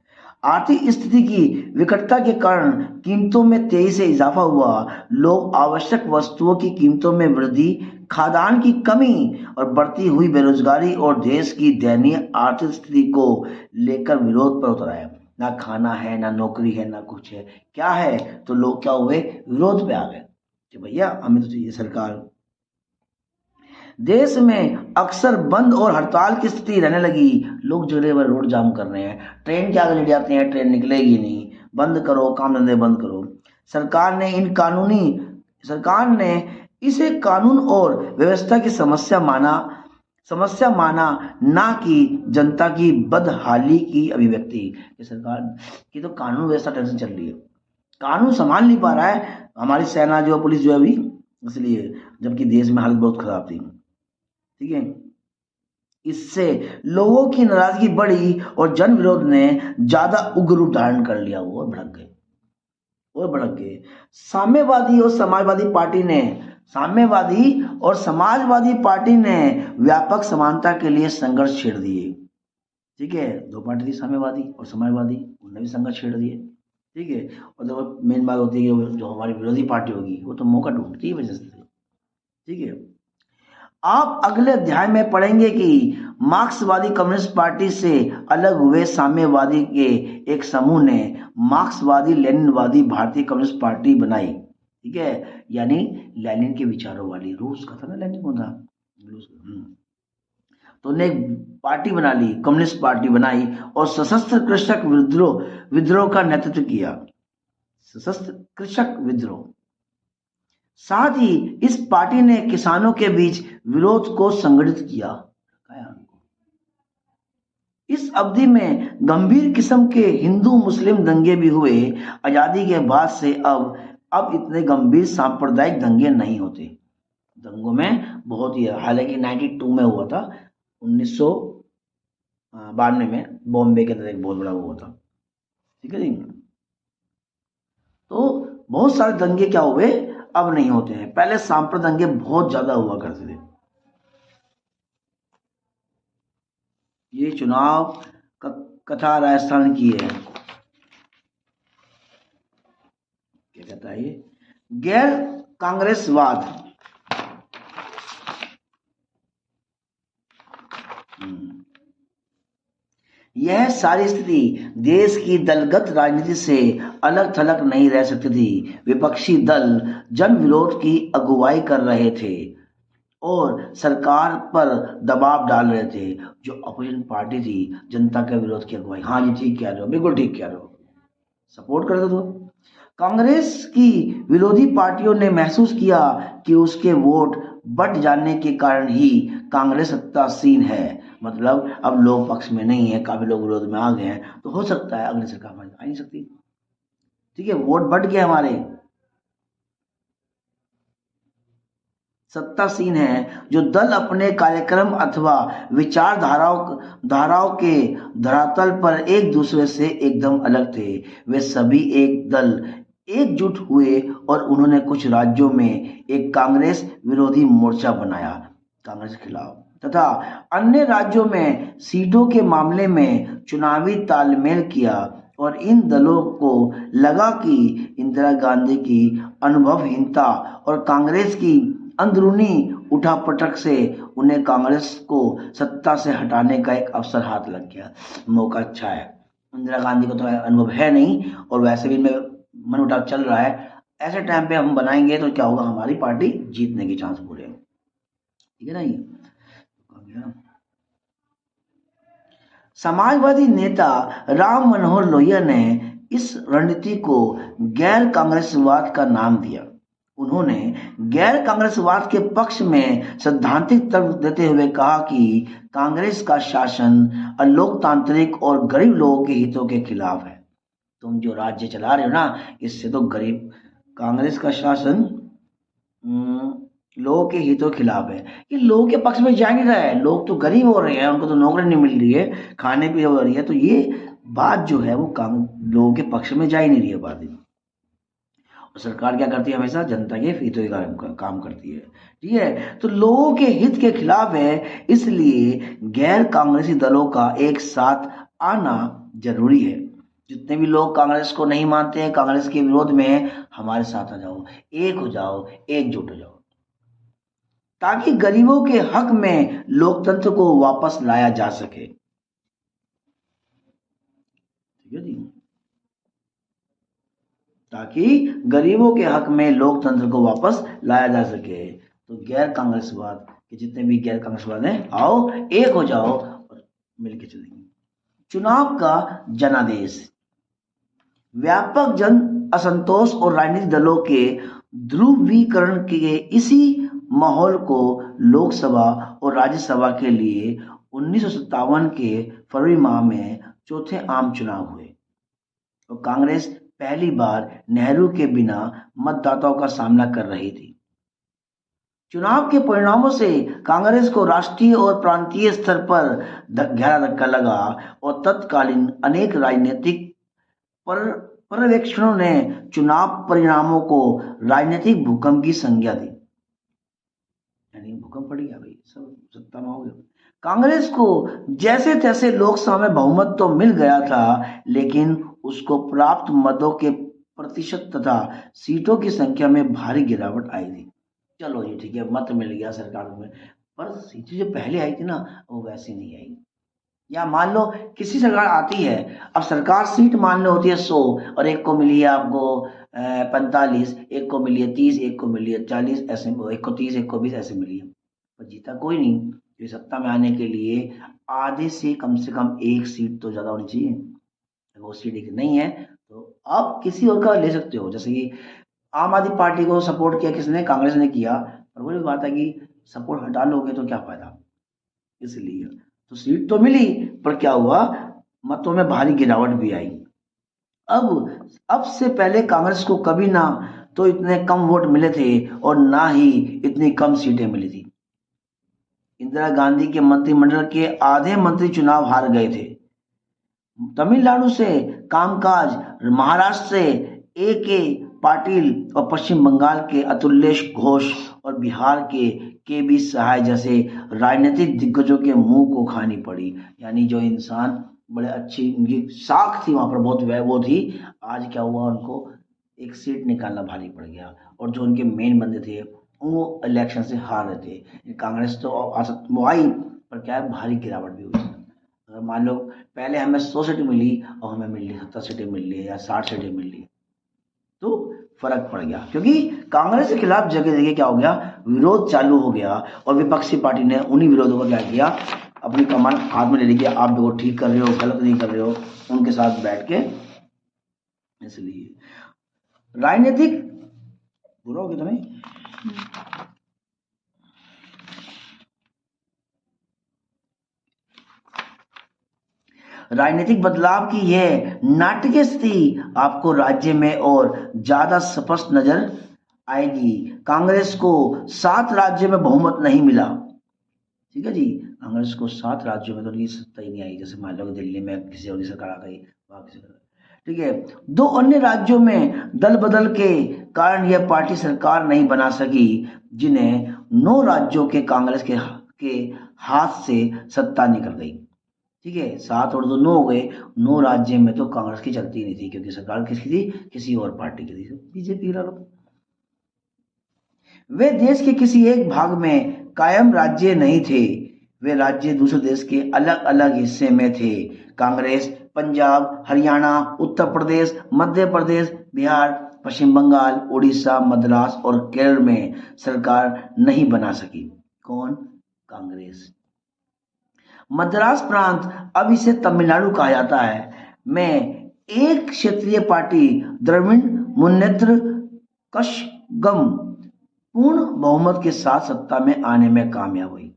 आर्थिक स्थिति की विकटता के कारण कीमतों में तेजी से इजाफा हुआ। लोग आवश्यक वस्तुओं की कीमतों में वृद्धि, खाद्यान्न की कमी और बढ़ती हुई बेरोजगारी और देश की दयनीय आर्थिक स्थिति को लेकर विरोध पर उतर आए। ना खाना है, ना नौकरी है, ना कुछ है, क्या है? तो लोग क्या हुए? विरोध पे आ गए कि भैया हमें तो चाहिए सरकार। देश में अक्सर बंद और हड़ताल की स्थिति रहने लगी। लोग जगह पर रोड जाम कर रहे हैं, ट्रेन के आगे लेट जाते हैं, ट्रेन निकलेगी नहीं, बंद करो, काम धंधे बंद करो। सरकार ने इसे कानून और व्यवस्था की समस्या माना, ना कि जनता की बदहाली की अभिव्यक्ति। कि सरकार की तो कानून व्यवस्था टेंशन चल रही है, कानून संभाल नहीं पा रहा है हमारी सेना जो पुलिस जो है अभी, इसलिए, जबकि देश में हालत बहुत खराब थी। ठीक है, इससे लोगों की नाराजगी बढ़ी और जन विरोध ने ज्यादा उग्र रूप धारण कर लिया। वो भड़क गए। साम्यवादी और समाजवादी पार्टी ने व्यापक समानता के लिए संघर्ष छेड़ दिए। ठीक है, दो पार्टी थी, साम्यवादी और समाजवादी, उन्होंने भी संघर्ष छेड़ दिए। ठीक है, और जो मेन बात होती है कि जो हमारी विरोधी पार्टी होगी वो तो मौका ढूंढती है वजह से। ठीक है, आप अगले अध्याय में पढ़ेंगे कि मार्क्सवादी कम्युनिस्ट पार्टी से अलग हुए साम्यवादी के एक समूह ने मार्क्सवादी लेनिनवादी भारतीय कम्युनिस्ट पार्टी बनाई। ठीक है, यानी लेनिन के विचारों वाली, रूस का था ना लेनिन, को था रूस का। तो उन्हें एक पार्टी बना ली, कम्युनिस्ट पार्टी बनाई और सशस्त्र कृषक विद्रोह का नेतृत्व किया। सशस्त्र कृषक विद्रोह। साथ ही इस पार्टी ने किसानों के बीच विरोध को संगठित किया। इस अवधि में गंभीर किस्म के हिंदू मुस्लिम दंगे भी हुए। आजादी के बाद से अब इतने गंभीर सांप्रदायिक दंगे नहीं होते। दंगों में बहुत ही, हालांकि 92 में हुआ था, 1992 में बॉम्बे के अंदर एक बहुत बड़ा हुआ था। ठीक है जी, तो बहुत सारे दंगे क्या हुए, अब नहीं होते हैं। पहले सांप्रदायिक दंगे बहुत ज्यादा हुआ करते थे। ये चुनाव कथा राजस्थान की है। क्या कहता है ये? गैर कांग्रेसवाद। यह सारी स्थिति देश की दलगत राजनीति से अलग थलग नहीं रह सकती थी। विपक्षी दल जन विरोध की अगुवाई कर रहे थे और सरकार पर दबाव डाल रहे थे। जो अपोजिशन पार्टी थी, जनता के विरोध की अगुवाई, हाँ जी ठीक कह रहे हो, बिल्कुल ठीक कह रहे हो, सपोर्ट कर दो। तो कांग्रेस की विरोधी पार्टियों ने महसूस किया कि उसके वोट बट जाने के कारण ही कांग्रेस सत्तासीन है। मतलब अब लोग पक्ष में नहीं है, काफी लोग विरोध में आ गए हैं, तो हो सकता है अगली सरकार में आ नहीं सकती। ठीक है, वोट बट गए हमारे, सत्तासीन है। जो दल अपने कार्यक्रम अथवा धाराओं के धरातल पर एक दूसरे से एकदम अलग थे, वे सभी एक दल एकजुट हुए और उन्होंने कुछ राज्यों में एक कांग्रेस विरोधी मोर्चा बनाया, कांग्रेस के खिलाफ, तथा अन्य राज्यों में सीटों के मामले में चुनावी तालमेल किया। और इन दलों को लगा कि इंदिरा गांधी की अनुभवहीनता और कांग्रेस की अंदरूनी उठापटक से उन्हें कांग्रेस को सत्ता से हटाने का एक अवसर हाथ लग गया। मौका अच्छा है, इंदिरा गांधी को तो अनुभव है नहीं, और वैसे भी इनमें मनमुटाव चल रहा है। ऐसे टाइम पे हम बनाएंगे तो क्या होगा, हमारी पार्टी जीतने के चांस पूरे हैं। ठीक है ना। ये समाजवादी नेता राम मनोहर लोहिया ने इस रणनीति को गैर कांग्रेसवाद का नाम दिया। उन्होंने गैर कांग्रेसवाद के पक्ष में सैद्धांतिक तर्क देते हुए कहा कि कांग्रेस का शासन अलोकतांत्रिक और गरीब लोगों के हितों के खिलाफ है। तुम जो राज्य चला रहे हो ना, इससे तो गरीब, कांग्रेस का शासन लोगों के हितों के खिलाफ है। ये लोगों के पक्ष में जा नहीं रहा है, लोग तो गरीब हो रहे हैं, उनको तो नौकरी नहीं मिल रही है, खाने पीने हो रही है, तो ये बात जो है वो लोगों के पक्ष में जा ही नहीं रही है बात। और सरकार क्या करती है, हमेशा जनता के हितों के काम करती है। ठीक है, तो लोगों के हित के खिलाफ है, इसलिए गैर कांग्रेसी दलों का एक साथ आना जरूरी है। जितने भी लोग कांग्रेस को नहीं मानते हैं, कांग्रेस के विरोध में है, हमारे साथ आ जाओ, एक हो जाओ, एकजुट हो जाओ, ताकि गरीबों के हक में लोकतंत्र को वापस लाया जा सके। ठीक है जी, ताकि गरीबों के हक में लोकतंत्र को वापस लाया जा सके। तो गैर कांग्रेसवाद के जितने भी गैर कांग्रेसवाद हैं, आओ एक हो जाओ और मिलकर चलेंगे। चुनाव का जनादेश। व्यापक जन असंतोष और राजनीतिक दलों के ध्रुवीकरण के इसी माहौल को लोकसभा और राज्यसभा के लिए 1957 के फरवरी माह में चौथे आम चुनाव हुए और कांग्रेस पहली बार नेहरू के बिना मतदाताओं का सामना कर रही थी। चुनाव के परिणामों से कांग्रेस को राष्ट्रीय और प्रांतीय स्तर पर गहरा धक्का लगा और तत्कालीन अनेक राजनीतिक पर्यवेक्षकों ने चुनाव परिणामों को राजनीतिक भूकंप की संज्ञा दी। यानी भूकंप पड़ गया भाई, सब सत्ता में हो गया। कांग्रेस को जैसे तैसे लोकसभा में बहुमत तो मिल गया था, लेकिन उसको प्राप्त मतों के प्रतिशत तथा सीटों की संख्या में भारी गिरावट आई थी। चलो ये ठीक है, मत मिल गया सरकार में, पर सीटें जो पहले आई थी ना, वो वैसी नहीं आई। या मान लो किसी सरकार आती है, अब सरकार सीट मान लो होती है 100 और एक को मिली है आपको 45, एक को मिली है 30, एक को मिली है 40, ऐसे एक को 30, एक को 20 ऐसे मिली है, पर जीता कोई नहीं। तो सत्ता में आने के लिए आधे से कम एक सीट तो ज्यादा होनी चाहिए। अगर वो सीट एक नहीं है तो आप किसी और का ले सकते हो। जैसे कि आम आदमी पार्टी को सपोर्ट किया किसने, कांग्रेस ने किया, पर वही बात है कि सपोर्ट हटा लोगे तो क्या फायदा। इसलिए तो सीट तो मिली, पर क्या हुआ, मतों में भारी गिरावट भी आई। अब से पहले कांग्रेस को कभी ना तो इतने कम वोट मिले थे और ना ही इतनी कम सीटें मिली थी। इंदिरा गांधी के मंत्रिमंडल के आधे मंत्री चुनाव हार गए थे। तमिलनाडु से कामकाज, महाराष्ट्र से ए पाटिल और पश्चिम बंगाल के अतुल्येश घोष और बिहार के बी सहाय जैसे राजनीतिक दिग्गजों के मुंह को खानी पड़ी। यानी जो इंसान बड़े अच्छी उनकी साख थी वहां पर, बहुत वो थी, आज क्या हुआ, उनको एक सीट निकालना भारी पड़ गया और जो उनके मेन बंदे थे वो इलेक्शन से हार रहे थे। कांग्रेस तो वो आई, पर क्या है, भारी गिरावट भी हुई। अगर मान लो पहले हमें 100 सीटें मिली और हमें मिल रही 70 सीटें मिल रही है या 60 सीटें मिल रही है, तो फर्क पड़ गया, क्योंकि कांग्रेस के खिलाफ जगह जगह क्या हो गया, विरोध चालू हो गया और विपक्षी पार्टी ने उन्हीं विरोधों को क्या किया, अपनी कमान हाथ में ले ली कि आप देखो ठीक कर रहे हो, गलत नहीं कर रहे हो, उनके साथ बैठ के। इसलिए राजनीतिक बुरा हो गया तो नहीं, राजनीतिक बदलाव की यह नाटकीय स्थिति आपको राज्य में और ज्यादा स्पष्ट नजर आएगी। कांग्रेस को 7 राज्यों में बहुमत नहीं मिला। ठीक है जी, कांग्रेस को 7 राज्यों में तो उनकी सत्ता ही नहीं आई। जैसे मान लो दिल्ली में किसी और की सरकार आ गई, वहां किसी, ठीक है। 2 अन्य राज्यों में दल बदल के कारण यह पार्टी सरकार नहीं बना सकी, जिन्हें 9 राज्यों के कांग्रेस के हाथ से सत्ता निकल गई। ठीक है, 7 और 2 9 हो गए। 9 राज्य में तो कांग्रेस की चलती नहीं थी, क्योंकि सरकार किसकी थी, किसी और पार्टी की थी, बीजेपी ला लो। वे देश के किसी एक भाग में कायम राज्य नहीं थे, वे राज्य दूसरे देश के अलग अलग हिस्से में थे। कांग्रेस पंजाब, हरियाणा, उत्तर प्रदेश, मध्य प्रदेश, बिहार, पश्चिम बंगाल, उड़ीसा, मद्रास और केरल में सरकार नहीं बना सकी। कौन? कांग्रेस। मद्रास प्रांत, अब इसे तमिलनाडु कहा जाता है, में एक क्षेत्रीय पार्टी द्रविड़ मुन्नेत्र कषगम पूर्ण बहुमत के साथ सत्ता में आने में कामयाब हुई।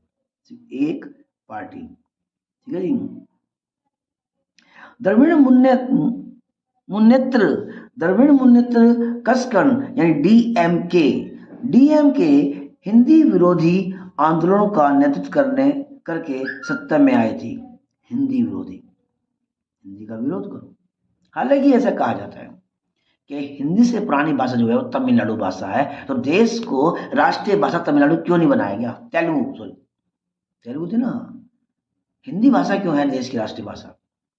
एक पार्टी, ठीक है जी। द्रविड़ मुन्नेत्र कषगम यानी डीएमके हिंदी विरोधी आंदोलनों का नेतृत्व करके सत्ता में आई थी। हिंदी का विरोध करो। हालांकि ऐसा कहा जाता है कि हिंदी से पुरानी भाषा जो है वो तमिलनाडु भाषा है, तो देश को राष्ट्रीय भाषा तमिलनाडु क्यों नहीं बनाया गया? तेलुगु थी ना, हिंदी भाषा क्यों है देश की राष्ट्रीय भाषा?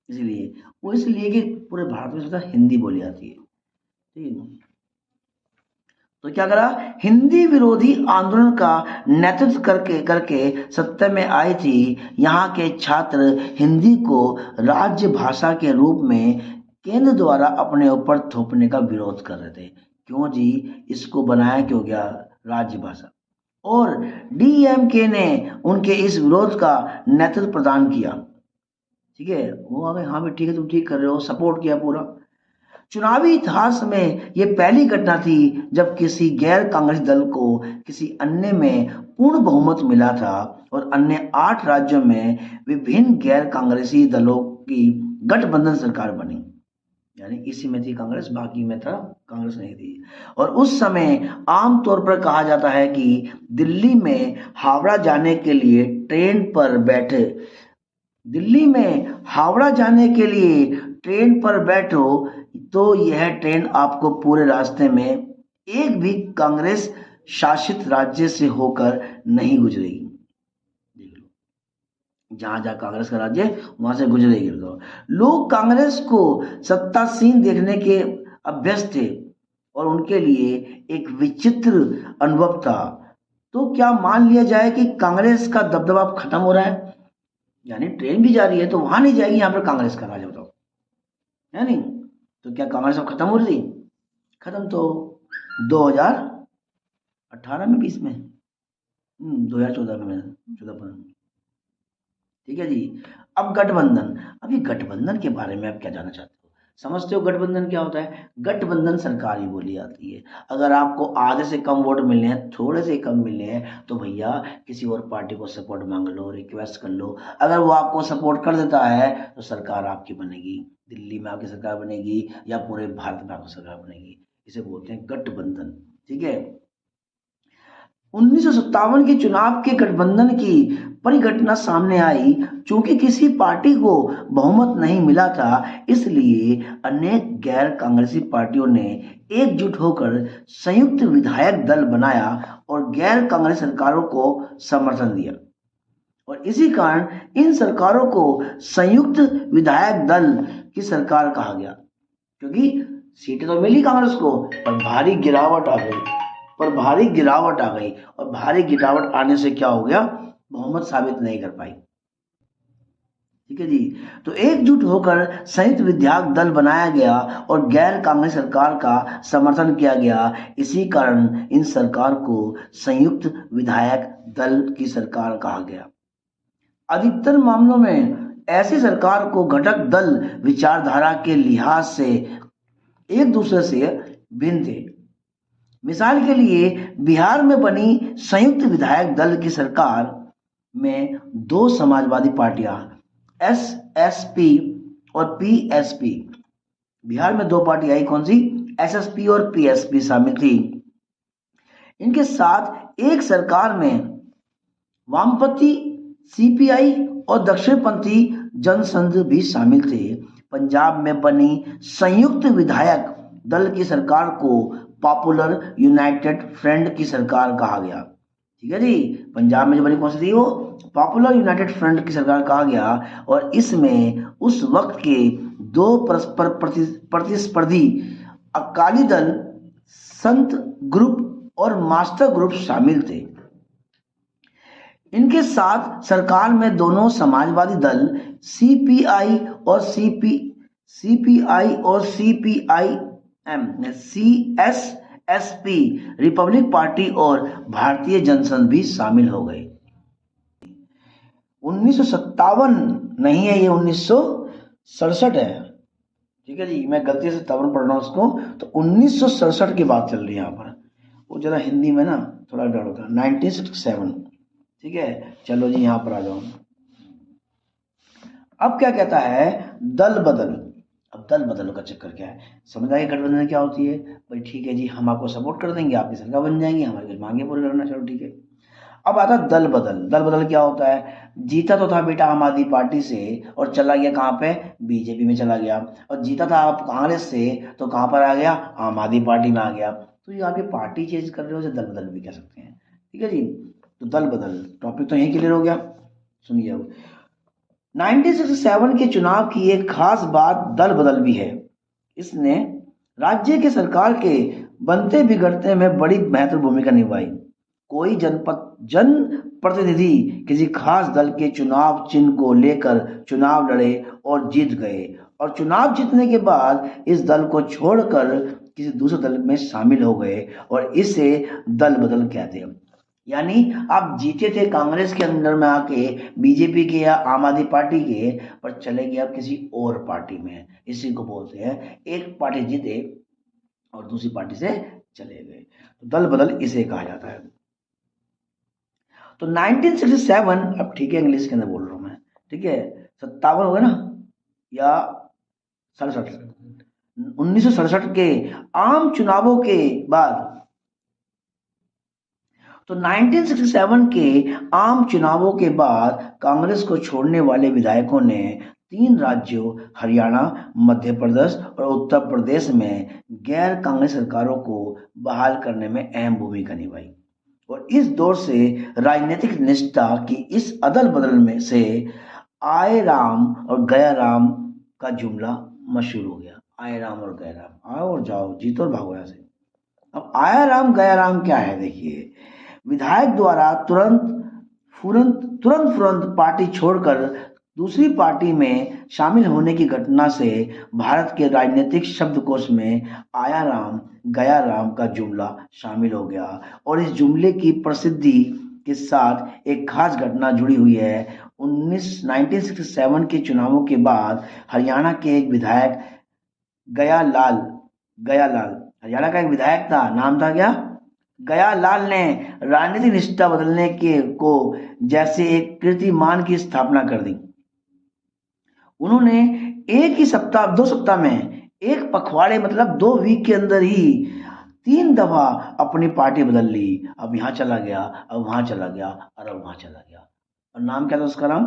इसलिए कि पूरे भारत में हिंदी बोली जाती है। ठीक है, तो क्या करा? हिंदी विरोधी आंदोलन का नेतृत्व करके सत्ता में आई थी। यहाँ के छात्र हिंदी को राज्य भाषा के रूप में केंद्र द्वारा अपने ऊपर थोपने का विरोध कर रहे थे। क्यों जी? इसको बनाया क्यों गया राज्य भाषा? और डीएमके ने उनके इस विरोध का नेतृत्व प्रदान किया। ठीक है, वो अगर हाँ भी ठीक है, तुम ठीक कर रहे हो, सपोर्ट किया पूरा। चुनावी इतिहास में यह पहली घटना थी जब किसी गैर कांग्रेसी दल को किसी अन्य में पूर्ण बहुमत मिला था और अन्य 8 राज्यों में विभिन्न गैर कांग्रेसी दलों की गठबंधन सरकार बनी। यानी इसी में थी कांग्रेस, बाकी में था कांग्रेस नहीं थी। और उस समय आमतौर पर कहा जाता है कि दिल्ली में हावड़ा जाने के लिए ट्रेन पर बैठो तो यह ट्रेन आपको पूरे रास्ते में एक भी कांग्रेस शासित राज्य से होकर नहीं गुजरेगी। देख लो, जहां कांग्रेस का राज्य वहां से गुजरेगी। लोग कांग्रेस को सत्तासीन देखने के अभ्यस्त थे और उनके लिए एक विचित्र अनुभव था। तो क्या मान लिया जाए कि कांग्रेस का दबदबा खत्म हो रहा है? यानी ट्रेन भी जा रही है तो वहां नहीं जाएगी, यहां पर कांग्रेस का राज, बताओ है नहीं? तो क्या कांग्रेस अब खत्म हो रही? खत्म तो 2018 में, 20 में, 2014 में, 14। ठीक है जी। अब गठबंधन, अभी गठबंधन के बारे में आप क्या जानना चाहते हो? समझते हो गठबंधन क्या होता है? गठबंधन सरकार ही बोली जाती है। अगर आपको आधे से कम वोट मिलने हैं, थोड़े से कम मिलने हैं, तो भैया किसी और पार्टी को सपोर्ट मांग लो, रिक्वेस्ट कर लो। अगर वो आपको सपोर्ट कर देता है तो सरकार आपकी बनेगी, दिल्ली में आपकी सरकार बनेगी या पूरे भारत में आपकी सरकार बनेगी। इसे बोलते हैं गठबंधन। ठीक है, 1957 के चुनाव के गठबंधन की परिघटना सामने आई। चूंकि किसी पार्टी को बहुमत नहीं मिला था, इसलिए अनेक गैर कांग्रेसी पार्टियों ने एकजुट होकर संयुक्त विधायक दल बनाया और गैर कांग्रेस सरकारों को समर्थन दिया। और इसी कारण इन सरकारों को संयुक्त विधायक दल की सरकार कहा गया, क्योंकि सीटें तो मिली कांग्रेस को पर भारी गिरावट आ गई। और भारी गिरावट आने से क्या हो गया? बहुमत साबित नहीं कर पाई। ठीक है जी। तो एकजुट होकर संयुक्त विधायक दल बनाया गया और गैर कांग्रेस सरकार का समर्थन किया गया। इसी कारण इन सरकार को संयुक्त विधायक दल की सरकार कहा गया। अधिकतर मामलों में ऐसी सरकार को घटक दल विचारधारा के लिहाज से एक दूसरे से भिन्न थे। मिसाल के लिए बिहार में बनी संयुक्त विधायक दल की सरकार में 2 समाजवादी पार्टियां एसएसपी और पीएसपी, बिहार में 2 पार्टी आई, कौन सी? एसएसपी और पीएसपी शामिल थी। इनके साथ एक सरकार में वामपंथी सीपीआई और दक्षिणपंथी जनसंघ भी शामिल थे। पंजाब में बनी संयुक्त विधायक दल की सरकार को पॉपुलर यूनाइटेड फ्रंट की सरकार कहा गया। ठीक है जी। पंजाब में जो बनी कौन सी थी? वो पॉपुलर यूनाइटेड फ्रंट की सरकार कहा गया। और इसमें उस वक्त के 2 परस्पर प्रतिस्पर्धी अकाली दल, संत ग्रुप और मास्टर ग्रुप शामिल थे। इनके साथ सरकार में दोनों समाजवादी दल सीपीआई और सीपीआईएम, सीएसएसपी, रिपब्लिक पार्टी और भारतीय जनसंघ भी शामिल हो गए। 1957 नहीं है, ये 1967 है। ठीक है जी, मैं गलती से 57 पढ़ रहा हूँ उसको, तो 1967 की बात चल रही है यहाँ पर। वो जरा हिंदी में ना थोड़ा डर होता है। 1967, ठीक है। चलो जी यहाँ पर आ जाओ। अब क्या कहता है, दल बदल। अब दल बदल का चक्कर क्या है, समझ आए गठबंधन क्या होती है भाई। ठीक है जी, हम आपको सपोर्ट कर देंगे, आपकी सरकार बन जाएंगी, हमारी कुछ मांगे पूरी करना, चलो ठीक है। अब आता दल बदल। दल बदल क्या होता है, जीता तो था बेटा आम आदमी पार्टी से और चला गया कहाँ पे, बीजेपी में चला गया। और जीता था आप कांग्रेस से तो कहाँ पर आ गया, आम आदमी पार्टी में आ गया। तो ये आप ये पार्टी चेंज कर रहे हो, दल बदल भी कह सकते हैं। ठीक है जी, तो दल बदल टॉपिक तो यही क्लियर हो गया। सुनिए अब 1967 के चुनाव की एक खास बात दल बदल भी है। इसने राज्य के सरकार के बनते बिगड़ते में बड़ी महत्वपूर्ण भूमिका निभाई। कोई जन प्रतिनिधि किसी खास दल के चुनाव चिन्ह को लेकर चुनाव लड़े और जीत गए, और चुनाव जीतने के बाद इस दल को छोड़कर किसी दूसरे दल में शामिल हो गए, और इसे दल बदल कहते हैं। यानी आप जीते थे कांग्रेस के अंदर में आके, बीजेपी के या आम आदमी पार्टी के, पर चले गए आप किसी और पार्टी में। इसी को बोलते हैं, एक पार्टी जीते और दूसरी पार्टी से चले गए, तो दल बदल इसे कहा जाता है। तो 1967, अब ठीक है इंग्लिश के अंदर बोल रहा हूं मैं, ठीक है, 57 हो गया ना, या 67, 1967 के आम चुनावों के बाद, तो 1967 के आम चुनावों के बाद कांग्रेस को छोड़ने वाले विधायकों ने 3 राज्यों हरियाणा, मध्य प्रदेश और उत्तर प्रदेश में गैर कांग्रेस सरकारों को बहाल करने में अहम भूमिका निभाई। और इस दौर से राजनीतिक निष्ठा की इस अदल बदल में से आए राम और गया राम का जुमला मशहूर हो गया। आए राम और गया राम, आओ और जाओ, जीतो और भागो यहाँ से। अब आया राम गया राम क्या है, देखिए, विधायक द्वारा तुरंत पार्टी छोड़कर दूसरी पार्टी में शामिल होने की घटना से भारत के राजनीतिक शब्दकोश में आया राम गया राम का जुमला शामिल हो गया। और इस जुमले की प्रसिद्धि के साथ एक खास घटना जुड़ी हुई है। 1967 के चुनावों के बाद हरियाणा के एक विधायक गयालाल, हरियाणा का एक विधायक था, नाम था क्या, गयालाल ने राजनीतिक निष्ठा बदलने के को जैसे एक कीर्तिमान की स्थापना कर दी। उन्होंने एक ही सप्ताह, 2 सप्ताह में, एक पखवाड़े मतलब 2 वीक के अंदर ही 3 दफा अपनी पार्टी बदल ली। अब यहाँ चला गया, अब वहां चला गया, और अब वहां चला गया। और नाम क्या था उसका, नाम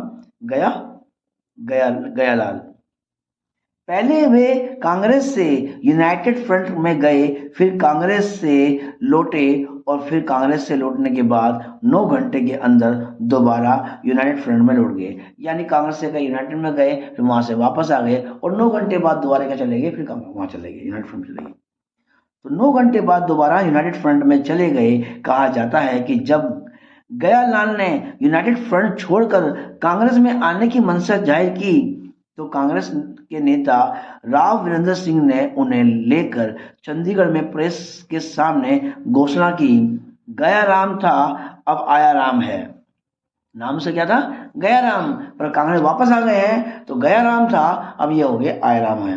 गयालाल। पहले वे कांग्रेस से यूनाइटेड फ्रंट में गए, फिर कांग्रेस से लौटे, और फिर कांग्रेस से लौटने के बाद 9 घंटे के अंदर दोबारा यूनाइटेड फ्रंट में लौट गए। यानी कांग्रेस से गए, यूनाइटेड में गए, फिर वहां से वापस आ गए, और 9 घंटे बाद दोबारा क्या चले गए, फिर वहां चले गए, यूनाइटेड फ्रंट चले गए। तो 9 घंटे बाद दोबारा यूनाइटेड फ्रंट में चले गए। कहा जाता है कि जब गयालाल ने यूनाइटेड फ्रंट छोड़कर कांग्रेस में आने की मंशा जाहिर की, तो कांग्रेस के नेता राव वीरेंद्र सिंह ने उन्हें लेकर चंडीगढ़ में प्रेस के सामने घोषणा की, गया राम था अब आया राम है। नाम से क्या था, गया राम, पर कांग्रेस वापस आ गए हैं, तो गया राम था, अब ये हो गया आया राम है।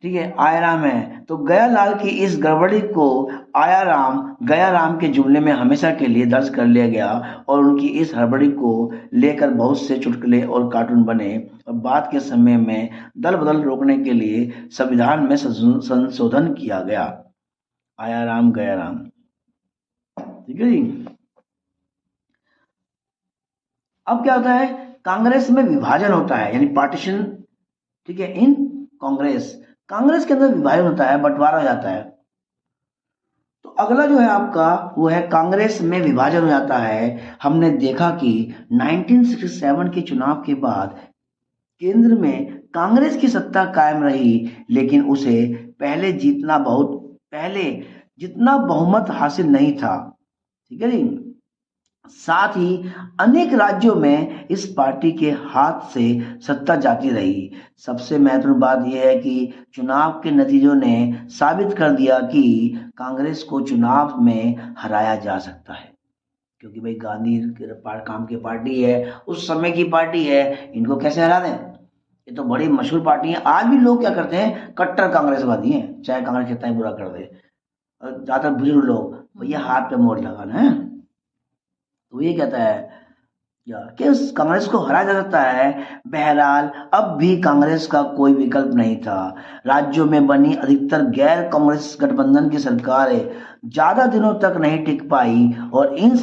ठीक है, आया राम है। तो गयालाल की इस गड़बड़ी को आया राम गया राम के जुमले में हमेशा के लिए दर्ज कर लिया गया, और उनकी इस हड़बड़ी को लेकर बहुत से चुटकुले और कार्टून बने, और बाद के समय में दल बदल रोकने के लिए संविधान में संशोधन किया गया। आया राम गया राम, ठीक है जी। अब क्या होता है, कांग्रेस में विभाजन होता है, यानी पार्टीशन। ठीक है, इन कांग्रेस के अंदर विभाजन होता है, बंटवारा हो जाता है। तो अगला जो है आपका, वो है कांग्रेस में विभाजन हो जाता है। हमने देखा कि 1967 के चुनाव के बाद केंद्र में कांग्रेस की सत्ता कायम रही, लेकिन उसे पहले जितना बहुमत हासिल नहीं था। ठीक है जी, साथ ही अनेक राज्यों में इस पार्टी के हाथ से सत्ता जाती रही। सबसे महत्वपूर्ण बात यह है कि चुनाव के नतीजों ने साबित कर दिया कि कांग्रेस को चुनाव में हराया जा सकता है, क्योंकि भाई गांधी काम की पार्टी है, उस समय की पार्टी है, इनको कैसे हरा दें। ये तो बड़ी मशहूर पार्टी है। आज भी लोग क्या करते हैं, कट्टर कांग्रेसवादी हैं, चाहे कांग्रेस कितना ही बुरा कर दे। ज्यादातर बुजुर्ग लोग भैया हाथ पे मोड़ लगाना है, तो ये कहता है कि उस कांग्रेस को हरा जा सकता है। बहरहाल अब भी कांग्रेस का कोई विकल्प नहीं था। राज्यों में बनी अधिकतर गैर कांग्रेस गठबंधन की सरकारें ज्यादा दिनों तक नहीं टिक पाई और इन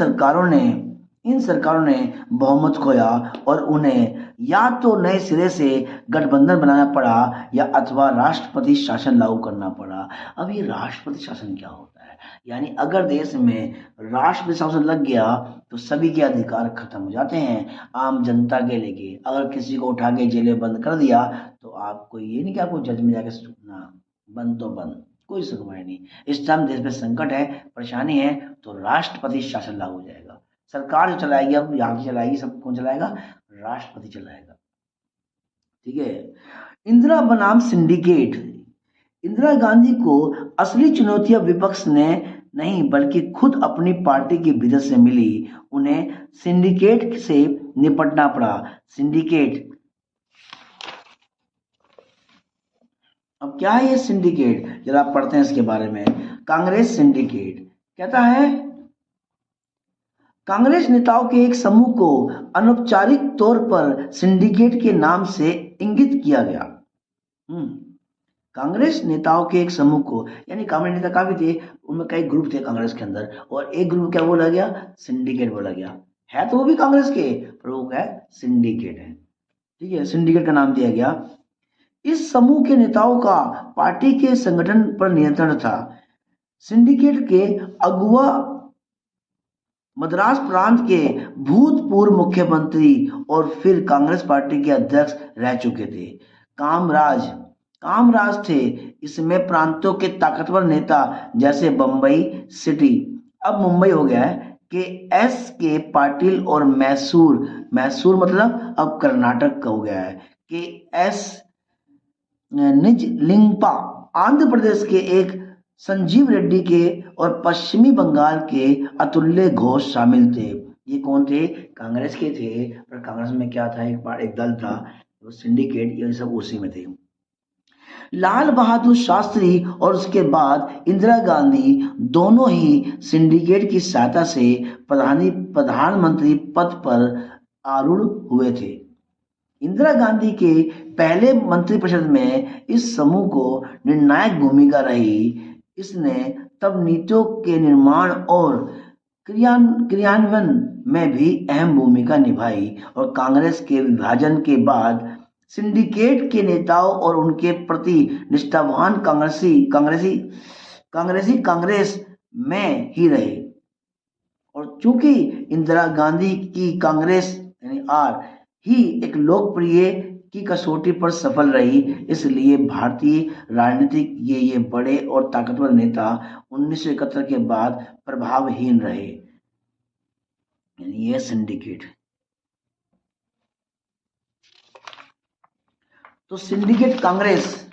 सरकारों ने बहुमत खोया और उन्हें या तो नए सिरे से गठबंधन बनाना पड़ा या अथवा राष्ट्रपति शासन लागू करना पड़ा। अब ये राष्ट्रपति शासन क्या होता है? यानी अगर देश में राष्ट्रपति शासन लग गया तो सभी के अधिकार खत्म हो जाते हैं आम जनता के लेके। अगर किसी को उठा के जेल में बंद कर दिया तो आपको ये नहीं कि आपको जज में जाके सुनना, बंद तो बंद, कोई सुनवाई नहीं। इस टाइम देश में संकट है, परेशानी है, तो राष्ट्रपति शासन लागू हो जाएगा। सरकार जो चलाएगी, अब यहाँ की चलाएगी, सब कौन चलाएगा? राष्ट्रपति चलाएगा। ठीक है। इंदिरा बनाम सिंडिकेट। इंदिरा गांधी को असली चुनौतियां विपक्ष ने नहीं बल्कि खुद अपनी पार्टी के भीतर से मिली। उन्हें सिंडिकेट से निपटना पड़ा। सिंडिकेट, अब क्या है ये सिंडिकेट, जरा आप पढ़ते हैं इसके बारे में। कांग्रेस सिंडिकेट कहता है कांग्रेस नेताओं के एक समूह को अनौपचारिक तौर पर सिंडिकेट के नाम से इंगित किया गया। कांग्रेस नेताओं के एक समूह को, यानी कांग्रेस नेता काफी थे, उनमें कई ग्रुप थे कांग्रेस के अंदर, और एक ग्रुप क्या बोला गया? सिंडिकेट बोला गया। है तो वो भी कांग्रेस के, पर वो क्या है? सिंडिकेट है। ठीक है, सिंडिकेट का नाम दिया गया। इस समूह के नेताओं का पार्टी के संगठन पर नियंत्रण था। सिंडिकेट के अगुवा मद्रास प्रांत के भूतपूर्व मुख्यमंत्री और फिर कांग्रेस पार्टी के अध्यक्ष रह चुके थे। कामराज थे। इसमें प्रांतों के ताकतवर नेता जैसे बम्बई सिटी, अब मुंबई हो गया है, के एस के पाटिल और मैसूर मतलब अब कर्नाटक का हो गया है, के एस निजलिंगपा आंध्र प्रदेश के एक संजीव रेड्डी के और पश्चिमी बंगाल के अतुल्य घोष शामिल थे। ये कौन थे? कांग्रेस के थे, पर कांग्रेस में क्या था? एक दल था, वो सिंडिकेट, ये सब उसी में थे। लाल बहादुर शास्त्री और उसके बाद इंदिरा गांधी दोनों ही सिंडिकेट की सहायता से प्रधानमंत्री पद पर आरूढ़ हुए थे। इंदिरा गांधी के पहले मंत्रिपरिषद में इस समूह को निर्णायक भूमिका रही। इसने तब नीतियों के निर्माण और क्रियान्वयन में भी अहम भूमिका निभाई और कांग्रेस के विभाजन के बाद सिंडिकेट के नेताओं और उनके प्रति निष्ठावान कांग्रेस में ही रहे। और चूंकि इंदिरा गांधी की कांग्रेस यानी आर ही एक लोकप्रिय की कसौटी पर सफल रही, इसलिए भारतीय राजनीति के ये बड़े और ताकतवर नेता 1971 के बाद प्रभावहीन रहे। यानी ये सिंडिकेट। तो सिंडिकेट कांग्रेस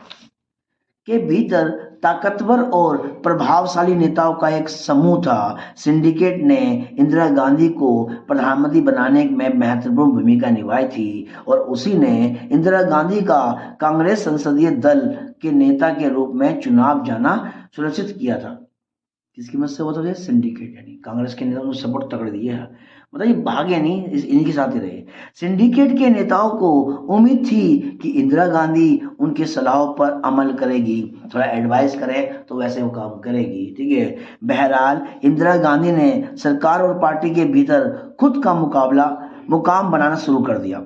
के भीतर ताकतवर और प्रभावशाली नेताओं का एक समूह था। सिंडिकेट ने इंदिरा गांधी को प्रधानमंत्री बनाने में महत्वपूर्ण भूमिका निभाई थी और उसी ने इंदिरा गांधी का कांग्रेस संसदीय दल के नेता के रूप में चुनाव जाना सुनिश्चित किया था। किसकी मदद से हुआ था? सिंडिकेट, यानी कांग्रेस के नेताओं को सपोर्ट तगड़ दिए है, मतलब ये भागे नहीं, इनके साथ ही रहे। सिंडिकेट के नेताओं को उम्मीद थी कि इंदिरा गांधी उनके सलाहों पर अमल करेगी, थोड़ा एडवाइस करे तो वैसे वो काम करेगी। ठीक है। बहरहाल इंदिरा गांधी ने सरकार और पार्टी के भीतर खुद का मुकाम बनाना शुरू कर दिया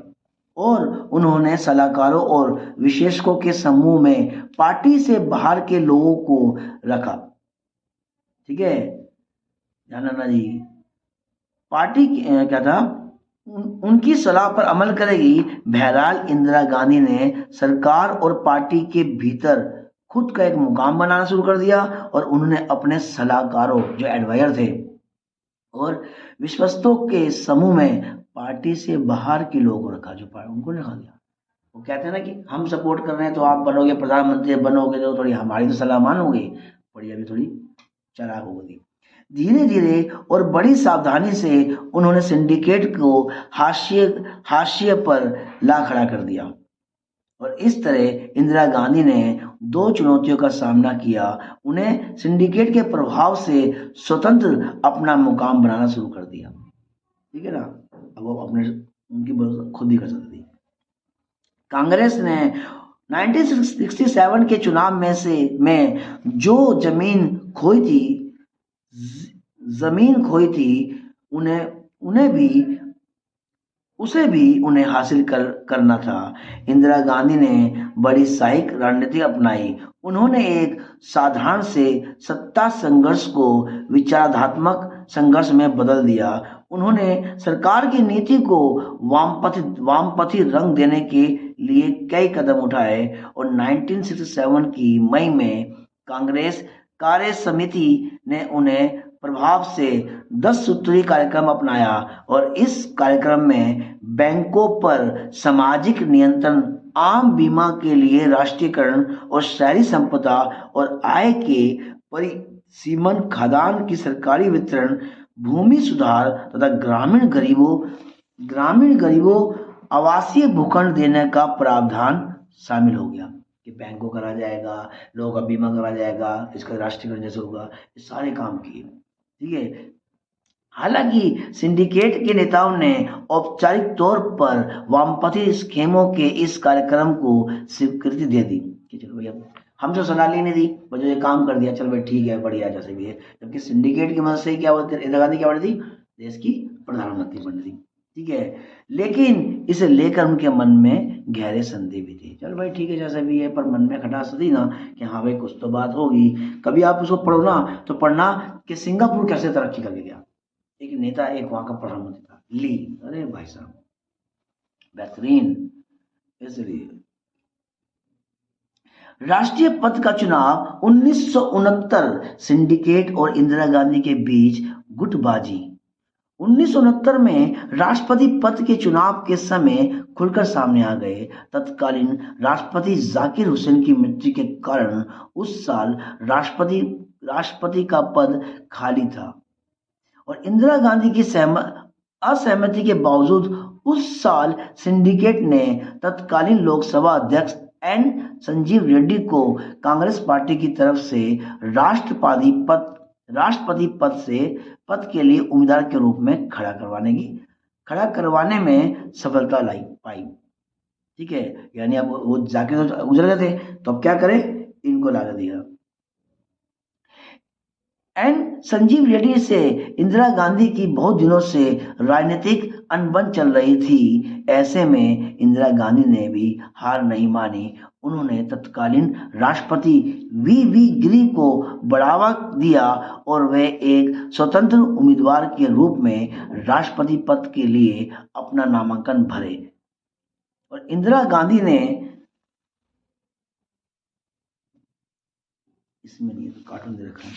और उन्होंने सलाहकारों और विशेषज्ञों के समूह में पार्टी से बाहर के लोगों को रखा। ठीक है, जानना जी, पार्टी क्या था? उनकी सलाह पर अमल करेगी। बहरहाल इंदिरा गांधी ने सरकार और पार्टी के भीतर खुद का एक मुकाम बनाना शुरू कर दिया और उन्होंने अपने सलाहकारों जो एडवाइजर थे और विश्वस्तों के समूह में पार्टी से बाहर के लोगों को रखा, जो उनको रखा गया। वो कहते हैं ना कि हम सपोर्ट कर रहे हैं तो आप बनोगे प्रधानमंत्री, बनोगे तो थोड़ी हमारी तो सलाह मानोगे, बढ़िया भी थोड़ी चालाक होगी। धीरे धीरे और बड़ी सावधानी से उन्होंने सिंडिकेट को हाशिए हाशिए पर ला खड़ा कर दिया और इस तरह इंदिरा गांधी ने दो चुनौतियों का सामना किया। उन्हें सिंडिकेट के प्रभाव से स्वतंत्र अपना मुकाम बनाना शुरू कर दिया, ठीक है ना। अब वो अपने उनकी मदद खुद ही कर सकती थी। कांग्रेस ने 1967 के चुनाव में जो जमीन खोई थी उन्हें उन्हें भी उसे भी उन्हें हासिल करना था। इंदिरा गांधी ने बड़ी साहसिक रणनीति अपनाई। उन्होंने एक साधारण से सत्ता संघर्ष को विचारधात्मक संघर्ष में बदल दिया। उन्होंने सरकार की नीति को वामपंथी रंग देने के लिए कई कदम उठाए और 1967 की मई में कांग्रेस कार्य समिति ने उन्हें प्रभाव से 10 सूत्री कार्यक्रम अपनाया और इस कार्यक्रम में बैंकों पर सामाजिक नियंत्रण, आम बीमा के लिए राष्ट्रीयकरण और शहरी संपदा और आय के परिसीमन, खाद्यान्न की सरकारी वितरण, भूमि सुधार तथा ग्रामीण गरीबों आवासीय भूखंड देने का प्रावधान शामिल हो गया कि बैंकों करा जाएगा, लोगों का बीमा करा जाएगा, इसका राष्ट्रीयकरण जैसे होगा, ये सारे काम किए, ठीक है। हालांकि सिंडिकेट के नेताओं ने औपचारिक तौर पर वामपंथी स्कीमों के इस कार्यक्रम को स्वीकृति दे दी कि चलो भैया हमसे सलाह लेने दी, बस ये काम कर दिया, चल भाई ठीक है, बढ़िया, जैसे भी है। जबकि सिंडिकेट की मदद से क्या होती है, इंदिरा गांधी क्या बनी थी, देश की प्रधानमंत्री बनी थी, ठीक है। लेकिन इसे लेकर उनके मन में गहरे संदेह भी थे। चल भाई ठीक है, जैसा भी है, पर मन में खटास थी ना कि हाँ भाई कुछ तो बात होगी। कभी आप उसको पढ़ो ना तो पढ़ना कि सिंगापुर कैसे तरक्की करके गया। एक नेता, एक वहां का प्रधानमंत्री था, ली, अरे भाई साहब बेहतरीन। इसलिए राष्ट्रीय पद का चुनाव 1969 सिंडिकेट और इंदिरा गांधी के बीच गुटबाजी। 1969 में राष्ट्रपति पद के चुनाव के समय खुलकर सामने आ गए। तत्कालीन राष्ट्रपति जाकिर हुसैन की मृत्यु के कारण उस साल राष्ट्रपति का पद खाली था और इंदिरा गांधी की असहमति के बावजूद उस साल सिंडिकेट ने तत्कालीन लोकसभा अध्यक्ष एन संजीव रेड्डी को कांग्रेस पार्टी की तरफ से राष्ट्रपति पद के लिए उम्मीदवार के रूप में खड़ा करवाने में सफलता पाई, ठीक है। यानी अब वो जाके तो गुजर गए थे, तो अब क्या करें, इनको लगा दिया। एन संजीव रेड्डी से इंदिरा गांधी की बहुत दिनों से राजनीतिक अनबन चल रही थी। ऐसे में इंदिरा गांधी ने भी हार नहीं मानी। उन्होंने तत्कालीन राष्ट्रपति वी गिरी को बढ़ावा दिया और वे एक स्वतंत्र उम्मीदवार के रूप में राष्ट्रपति पद के लिए अपना नामांकन भरे और इंदिरा गांधी ने इसमें नहीं तो कार्टून दे रखा है।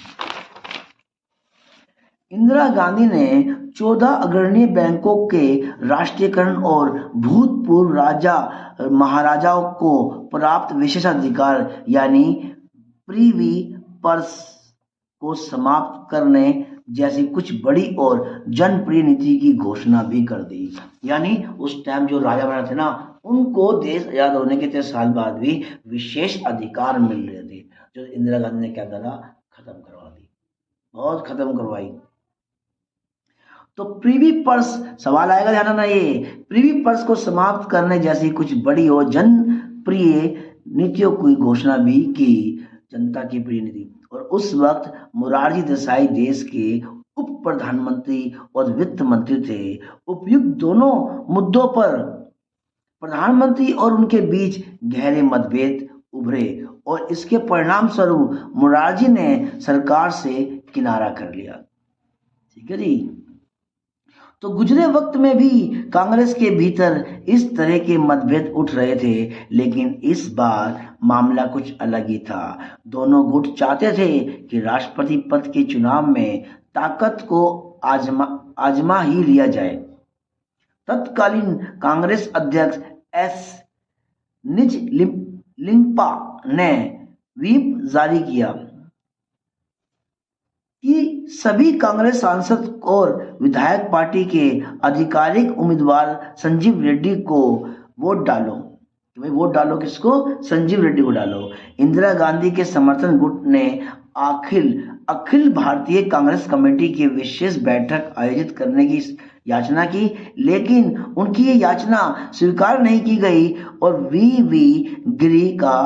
इंदिरा गांधी ने 14 अग्रणी बैंकों के राष्ट्रीयकरण और भूतपूर्व राजा महाराजाओं को प्राप्त विशेषाधिकार यानी प्रीवी पर्स को समाप्त करने जैसी कुछ बड़ी और जनप्रिय नीति की घोषणा भी कर दी। यानी उस टाइम जो राजा महाराजा थे ना, उनको देश आजाद होने के 3 साल बाद भी विशेष अधिकार मिल रहे थे, जो इंदिरा गांधी ने क्या करा, खत्म करवा दी, बहुत खत्म करवाई। तो प्रीवी पर्स सवाल आएगा, ध्यान रखना, ये प्रीवी पर्स को समाप्त करने जैसी कुछ बड़ी और जनप्रिय नीतियों की घोषणा भी की, जनता की प्रिय नीति। और उस वक्त मोरारजी देसाई देश के उप प्रधानमंत्री और वित्त मंत्री थे। उपयुक्त दोनों मुद्दों पर प्रधानमंत्री और उनके बीच गहरे मतभेद उभरे और इसके परिणाम स्वरूप मोरारजी ने सरकार से किनारा कर लिया, ठीक है जी। तो गुजरे वक्त में भी कांग्रेस के भीतर इस तरह के मतभेद उठ रहे थे, लेकिन इस बार मामला कुछ अलग ही था। दोनों गुट चाहते थे कि राष्ट्रपति पद के चुनाव में ताकत को आजमा ही लिया जाए। तत्कालीन कांग्रेस अध्यक्ष एस निजलिंगपा ने व्हीप जारी किया कि सभी कांग्रेस सांसद और विधायक पार्टी के आधिकारिक उम्मीदवार संजीव रेड्डी को वोट डालो। कि भाई वोट डालो किसको? संजीव रेड्डी को डालो। इंदिरा गांधी के समर्थन गुट ने अखिल भारतीय कांग्रेस कमेटी की विशेष बैठक आयोजित करने की याचना की, लेकिन उनकी ये याचना स्वीकार नहीं की गई और वी गिरी का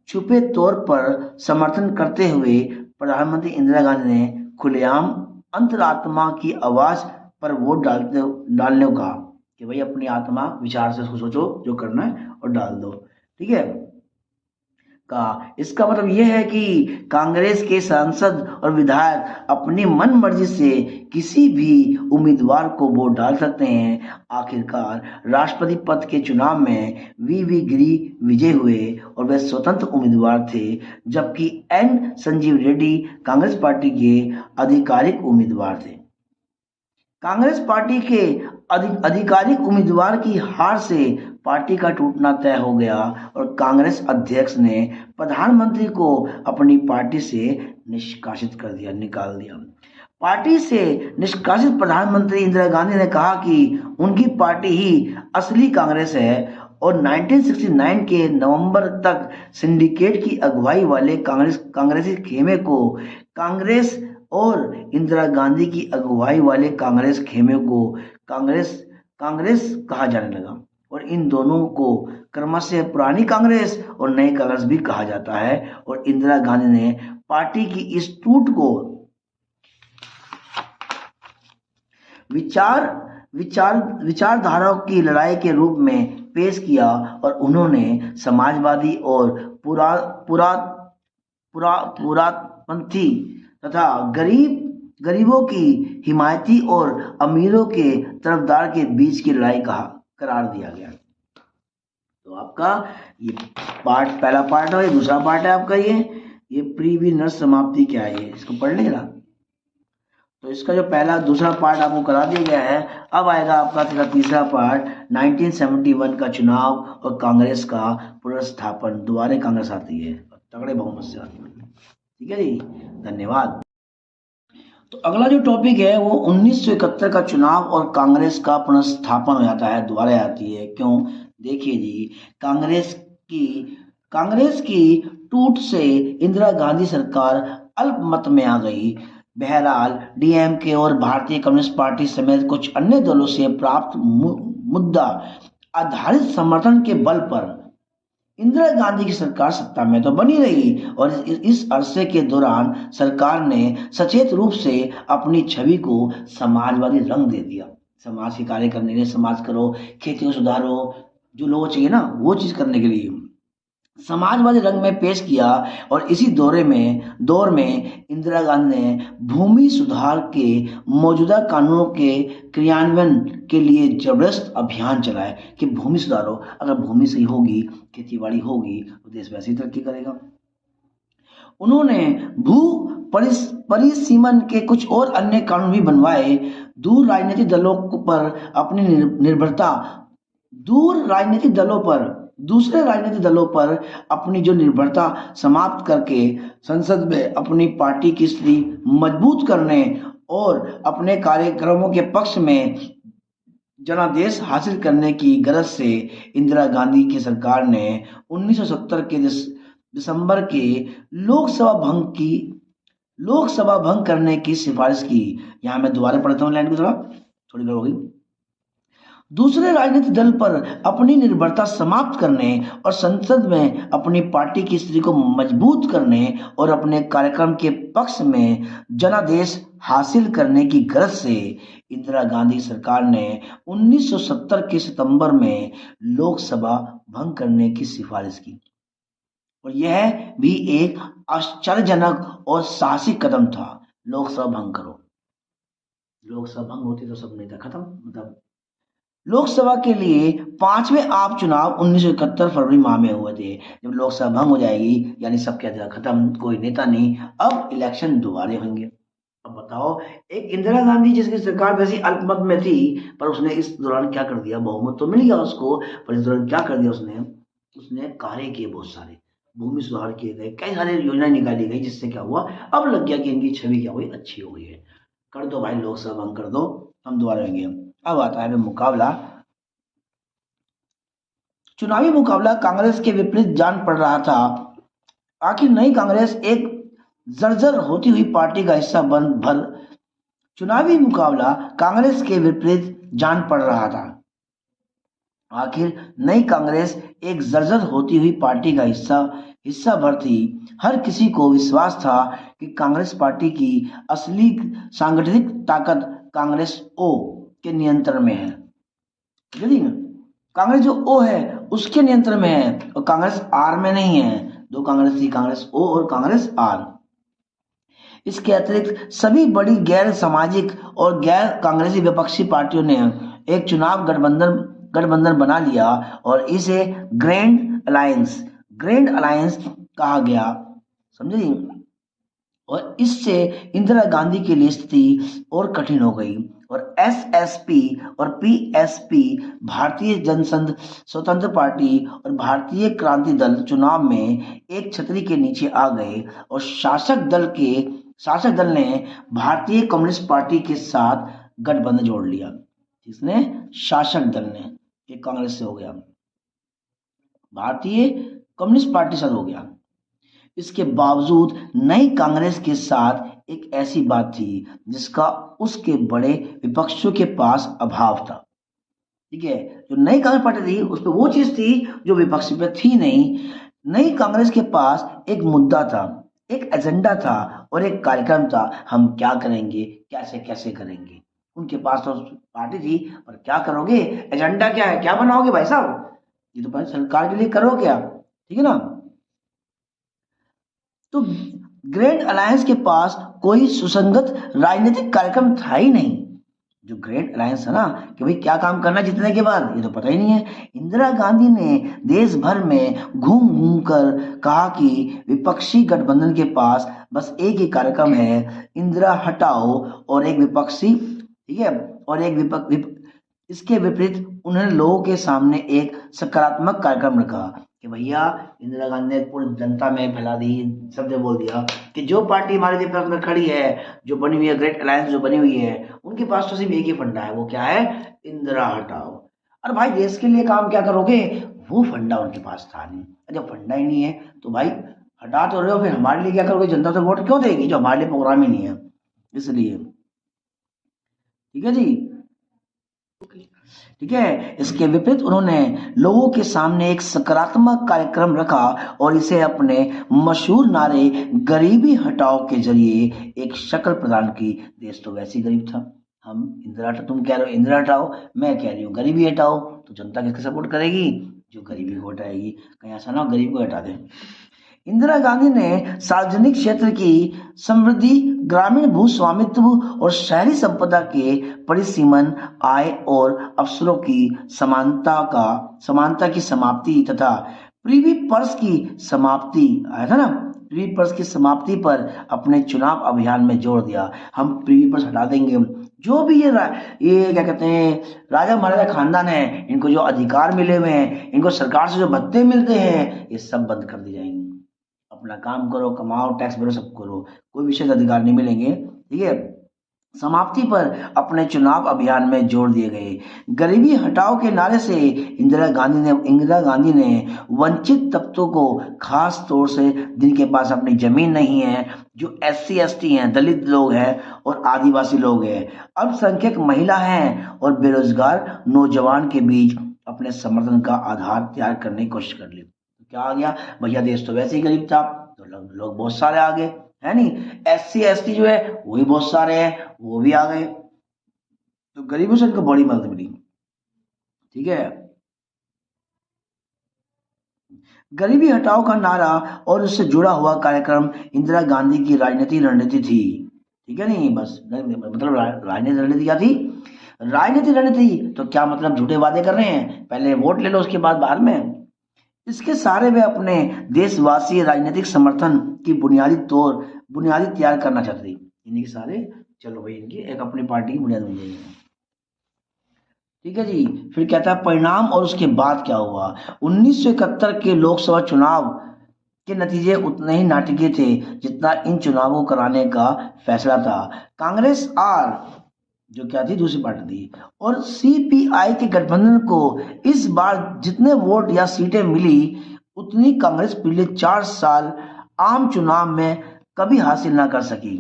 छुपे तौर पर समर्थन करते हुए प्रधानमंत्री इंदिरा गांधी ने खुलेआम अंतरात्मा की आवाज पर वोट डालने को कहा कि भाई अपनी आत्मा विचार से उसको सोचो जो करना है और डाल दो। ठीक है का इसका मतलब यह है कि कांग्रेस के सांसद और विधायक अपनी मन मर्जी से किसी भी उम्मीदवार को वोट डाल सकते हैं। आखिरकार राष्ट्रपति पद के चुनाव में वी गिरी विजय हुए और वे स्वतंत्र उम्मीदवार थे, जबकि एन संजीव रेड्डी कांग्रेस पार्टी के आधिकारिक उम्मीदवार थे। कांग्रेस पार्टी के आधिकारिक उम्मीदवार की हार से पार्टी का टूटना तय हो गया और कांग्रेस अध्यक्ष ने प्रधानमंत्री को अपनी पार्टी से निकाल दिया। पार्टी से निष्कासित प्रधानमंत्री इंदिरा गांधी ने कहा कि उनकी पार्टी ही असली कांग्रेस है और 1969 के नवंबर तक सिंडिकेट की अगुवाई वाले कांग्रेसी खेमे को कांग्रेस और इंदिरा गांधी की अगुवाई वाले कांग्रेस खेमे को कांग्रेस कहा जाने लगा और इन दोनों को क्रमशः पुरानी कांग्रेस और नई कांग्रेस भी कहा जाता है। और इंदिरा गांधी ने पार्टी की इस टूट को विचारधाराओं की लड़ाई के रूप में पेश किया और उन्होंने समाजवादी और पुरातनपंथी तथा गरीबों की हिमायती और अमीरों के तरफदार के बीच की लड़ाई का करार दिया गया। तो आपका ये पहला पार्ट है, दूसरा पार्ट है आपका ये प्रीविनर समाप्ति क्या है, इसको पढ़ लेना। तो इसका जो पहला दूसरा पार्ट आपको करा दिया गया है। अब आएगा आपका तीसरा पार्ट 1971 का चुनाव और कांग्रेस का पुनर्स्थापन। दोबारा कांग्रेस आती है, तगड़े बहुमत से आती है। ठीक है जी, धन्यवाद। तो अगला जो टॉपिक है वो 1971 का चुनाव और कांग्रेस का पुनर्स्थापन हो जाता है, दोबारा आती है। क्यों? देखिए जी, कांग्रेस की टूट से इंदिरा गांधी सरकार अल्पमत में आ गई। बहरहाल डीएमके और भारतीय कम्युनिस्ट पार्टी समेत कुछ अन्य दलों से प्राप्त मुद्दा आधारित समर्थन के बल पर इंदिरा गांधी की सरकार सत्ता में तो बनी रही और इस अरसे के दौरान सरकार ने सचेत रूप से अपनी छवि को समाजवादी रंग दे दिया। समाज के कार्य करने के लिए, समाज करो, खेती को सुधारो, जो लोगों चाहिए ना वो चीज करने के लिए समाजवादी रंग में पेश किया। और इसी दौर में इंदिरा गांधी ने भूमि सुधार के मौजूदा कानूनों के क्रियान्वयन के लिए जबरदस्त अभियान चलाया कि भूमि सुधारो, अगर भूमि सही होगी, खेतीबाड़ी होगी तो देश वैसे ही तरक्की करेगा। उन्होंने भू परिसीमन के कुछ और अन्य कानून भी बनवाए। दूसरे राजनीतिक दलों पर अपनी जो निर्भरता समाप्त करके संसद में अपनी पार्टी की स्थिति मजबूत करने और अपने कार्यक्रमों के पक्ष में जनादेश हासिल करने की गरज से इंदिरा गांधी की सरकार ने 1970 के दिसंबर के लोकसभा भंग करने की सिफारिश की। यहां मैं दोबारा पढ़ता हूं लाइन को, थोड़ी गड़बड़ हो गई। दूसरे राजनीतिक दल पर अपनी निर्भरता समाप्त करने और संसद में अपनी पार्टी की स्थिति को मजबूत करने और अपने कार्यक्रम के पक्ष में जनादेश हासिल करने की गरज से इंदिरा गांधी सरकार ने 1970 के सितंबर में लोकसभा भंग करने की सिफारिश की। और यह भी एक आश्चर्यजनक और साहसिक कदम था। लोकसभा भंग करो, लोकसभा भंग होती तो सब नहीं था खत्म। मतलब लोकसभा के लिए 5वें आप चुनाव 1971 फरवरी माह में हुए थे। जब लोकसभा भंग हो जाएगी यानी सब क्या खत्म, कोई नेता नहीं, अब इलेक्शन दोबारा होंगे। अब बताओ, एक इंदिरा गांधी जिसकी सरकार वैसी अल्पमत में थी, पर उसने इस दौरान क्या कर दिया, बहुमत तो मिल गया उसको, पर इस दौरान क्या कर दिया उसने, उसने कार्य किए बहुत सारे, भूमि सुधार किए गए, कई सारी योजनाएं निकाली गई, जिससे क्या हुआ, अब लग गया कि इनकी छवि क्या हुई, अच्छी हो गई है। कर दो भाई, लोकसभा भंग कर दो, हम दोबारा होंगे। अब आता है मुकाबला। चुनावी मुकाबला कांग्रेस के विपरीत जान पड़ रहा था। आखिर नई कांग्रेस एक जर्जर होती हुई पार्टी का हिस्सा बन भर चुनावी मुकाबला कांग्रेस के विपरीत जान पड़ रहा था। आखिर नई कांग्रेस एक जर्जर होती हुई पार्टी का हिस्सा भर थी। हर किसी को विश्वास था कि कांग्रेस पार्टी की असली सांगठनिक ताकत कांग्रेस ओ के नियंत्रण में है। यदि कांग्रेस जो ओ है उसके नियंत्रण में है और कांग्रेस आर में नहीं है। दो कांग्रेस थी, कांग्रेस ओ और कांग्रेस आर। इसके अतिरिक्त सभी बड़ी गैर सामाजिक और गैर कांग्रेसी विपक्षी पार्टियों ने एक चुनाव गठबंधन बना लिया और इसे ग्रैंड अलायंस कहा गया। समझे? और इससे इंदिरा गांधी के लिए स्थिति और कठिन हो गई और एसएसपी और पीएसपी, भारतीय जनसंघ स्वतंत्र पार्टी और भारतीय क्रांति दल चुनाव में एक छतरी के नीचे आ गए और शासक दल ने भारतीय कम्युनिस्ट पार्टी के साथ गठबंधन जोड़ लिया। जिसने शासक दल ने, एक कांग्रेस से हो गया, भारतीय कम्युनिस्ट पार्टी से हो गया। इसके बावजूद नई कांग्रेस के साथ एक ऐसी बात थी जिसका उसके बड़े विपक्षों के पास अभाव था। ठीक है, जो नई कांग्रेस पार्टी थी उस पर वो चीज थी जो विपक्ष पे थी नहीं। नई कांग्रेस के पास एक मुद्दा था, एक एजेंडा था और एक कार्यक्रम था। हम क्या करेंगे, कैसे कैसे करेंगे। उनके पास तो पार्टी थी, पर क्या करोगे, एजेंडा क्या है, क्या बनाओगे भाई साहब, ये तो भाई सरकार के लिए करो क्या। ठीक है ना। तो ग्रैंड अलायंस के पास कोई सुसंगत राजनीतिक कार्यक्रम था ही नहीं। जो ग्रेट अलायंस है ना, कि भाई क्या काम करना जीतने के बाद, ये तो पता ही नहीं है। इंदिरा गांधी ने देश भर में घूम घूम कर कहा कि विपक्षी गठबंधन के पास बस एक ही कार्यक्रम है, इंदिरा हटाओ, और एक विपक्षी, ठीक है, और एक इसके विपरीत उन्होंने लोगों के सामने एक सकारात्मक कार्यक्रम रखा कि भैया, इंदिरा गांधी ने पूरी जनता में फैला दी, सब ने बोल दिया कि जो पार्टी हमारे विपक्ष में खड़ी है, जो बनी हुई है, ग्रेट अलायंस जो बनी हुई है, उनके पास तो सिर्फ एक ही फंडा है, वो क्या है, इंदिरा हटाओ। अरे भाई, देश के लिए काम क्या करोगे, वो फंडा उनके पास था नहीं। जब फंडा ही नहीं है तो भाई हटा तो रहे हो, फिर हमारे लिए क्या करोगे, जनता तो वोट क्यों देगी जो हमारे लिए प्रोग्राम ही नहीं है। इसलिए ठीक है जी, ठीक है। इसके विपरीत उन्होंने लोगों के सामने एक सकारात्मक कार्यक्रम रखा और इसे अपने मशहूर नारे गरीबी हटाओ के जरिए एक शक्ल प्रदान की। देश तो वैसे ही गरीब था। हम इंदिरा, तुम कह रहे हो इंदिरा हटाओ, मैं कह रही हूँ गरीबी हटाओ, तो जनता किसके सपोर्ट करेगी, जो गरीबी को हटाएगी। कहीं ऐसा ना हो गरीब को हटा दे। इंदिरा गांधी ने सार्वजनिक क्षेत्र की समृद्धि, ग्रामीण भू स्वामित्व और शहरी संपदा के परिसीमन, आय और अवसरों की समानता की समाप्ति तथा प्रीवी पर्स की समाप्ति, आया था ना, प्रीवी पर्स की समाप्ति पर अपने चुनाव अभियान में जोर दिया। हम प्रीवी पर्स हटा देंगे, जो भी ये क्या कहते हैं, राजा महाराजा खानदान है, इनको जो अधिकार मिले हुए हैं, इनको सरकार से जो भत्ते मिलते हैं, ये सब बंद कर दिए जाएंगे। अपना काम करो, कमाओ, टैक्स भरो, सब करो, कोई विशेष अधिकार नहीं मिलेंगे। ठीक है। समाप्ति पर अपने चुनाव अभियान में जोर दिए गए। गरीबी हटाओ के नारे से इंदिरा गांधी ने वंचित तबकों को, खास तौर से जिनके पास अपनी जमीन नहीं है, जो SC ST हैं, दलित लोग हैं और आदिवासी लोग हैं, अल्पसंख्यक महिला हैं और बेरोजगार नौजवान के बीच अपने समर्थन का आधार तैयार करने की कोशिश कर ली। क्या आ गया भैया, देश तो वैसे ही गरीब था, तो लोग बहुत सारे आ गए, है नहीं। SC ST जो है वो भी बहुत सारे हैं, वो भी आ गए, तो गरीबों से इनको बड़ी मदद मिली। ठीक है। गरीबी हटाओ का नारा और उससे जुड़ा हुआ कार्यक्रम इंदिरा गांधी की राजनीतिक रणनीति थी। ठीक है, नहीं बस मतलब राजनीतिक रणनीति क्या थी, राजनीतिक रणनीति तो क्या मतलब, झूठे वादे कर रहे हैं, पहले वोट ले लो उसके बाद बाद में। इसके सहारे वे अपने देशवासी राजनीतिक समर्थन की बुनियादी तैयार करना चाहते थे। इन्हीं के सारे, चलो भाई इनकी एक अपनी पार्टी की बुनियाद बन जाएगी। ठीक है जी। फिर कहता है परिणाम और उसके बाद क्या हुआ। 1971 के लोकसभा चुनाव के नतीजे उतने ही नाटकीय थे जितना इन चुनावों को कराने का फैसला था। कांग्रेस आर, जो क्या थी, दूसरी पार्टी थी, और सीपीआई के गठबंधन को इस बार जितने वोट या सीटें मिली उतनी कांग्रेस पिछले 4 साल आम चुनाव में कभी हासिल ना कर सकी,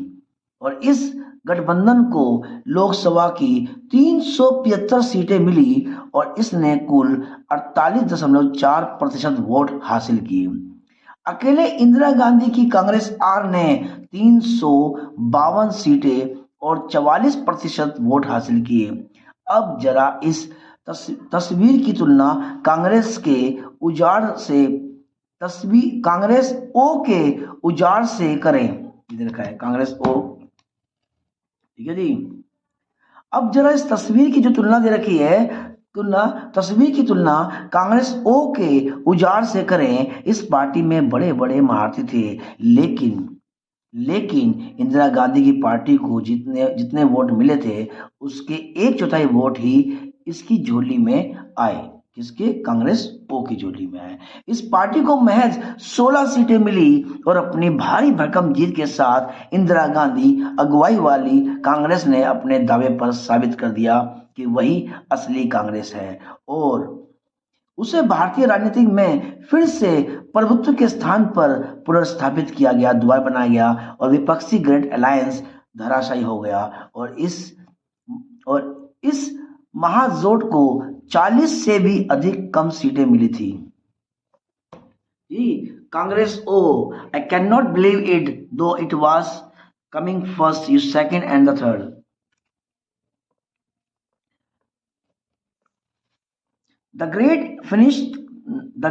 और इस गठबंधन को लोकसभा की 375 सीटें मिली और इसने कुल 48.4% वोट हासिल किए। अकेले इंदिरा गांधी की कांग्रेस आर ने 352 सीटें और 44% वोट हासिल किए। अब जरा इस तस्वीर की तुलना कांग्रेस के उजाड़ से कांग्रेस ओ के उजाड़ से करें। इधर लिखा है कांग्रेस ओ, ठीक है जी। अब जरा इस तस्वीर की जो तुलना दे रखी है, तस्वीर की तुलना कांग्रेस ओ के उजाड़ से करें। इस पार्टी में बड़े बड़े महारथी थे, लेकिन इंदिरा गांधी की पार्टी को जितने जितने वोट मिले थे उसके 1/4 वोट ही इसकी झोली में आए। किसके? कांग्रेस ओ की झोली में आए। इस पार्टी को महज 16 सीटें मिली और अपनी भारी भरकम जीत के साथ इंदिरा गांधी अगुवाई वाली कांग्रेस ने अपने दावे पर साबित कर दिया कि वही असली कांग्रेस है और उसे भारतीय राजनीति में फिर से प्रभुत्व के स्थान पर पुनर्स्थापित किया गया, दोबारा बनाया गया और विपक्षी ग्रेट अलायंस धराशायी हो गया और इस महाजोट को 40 से भी अधिक कम सीटें मिली थी। Congress oh, I cannot believe it though it was coming first, you second and the third. The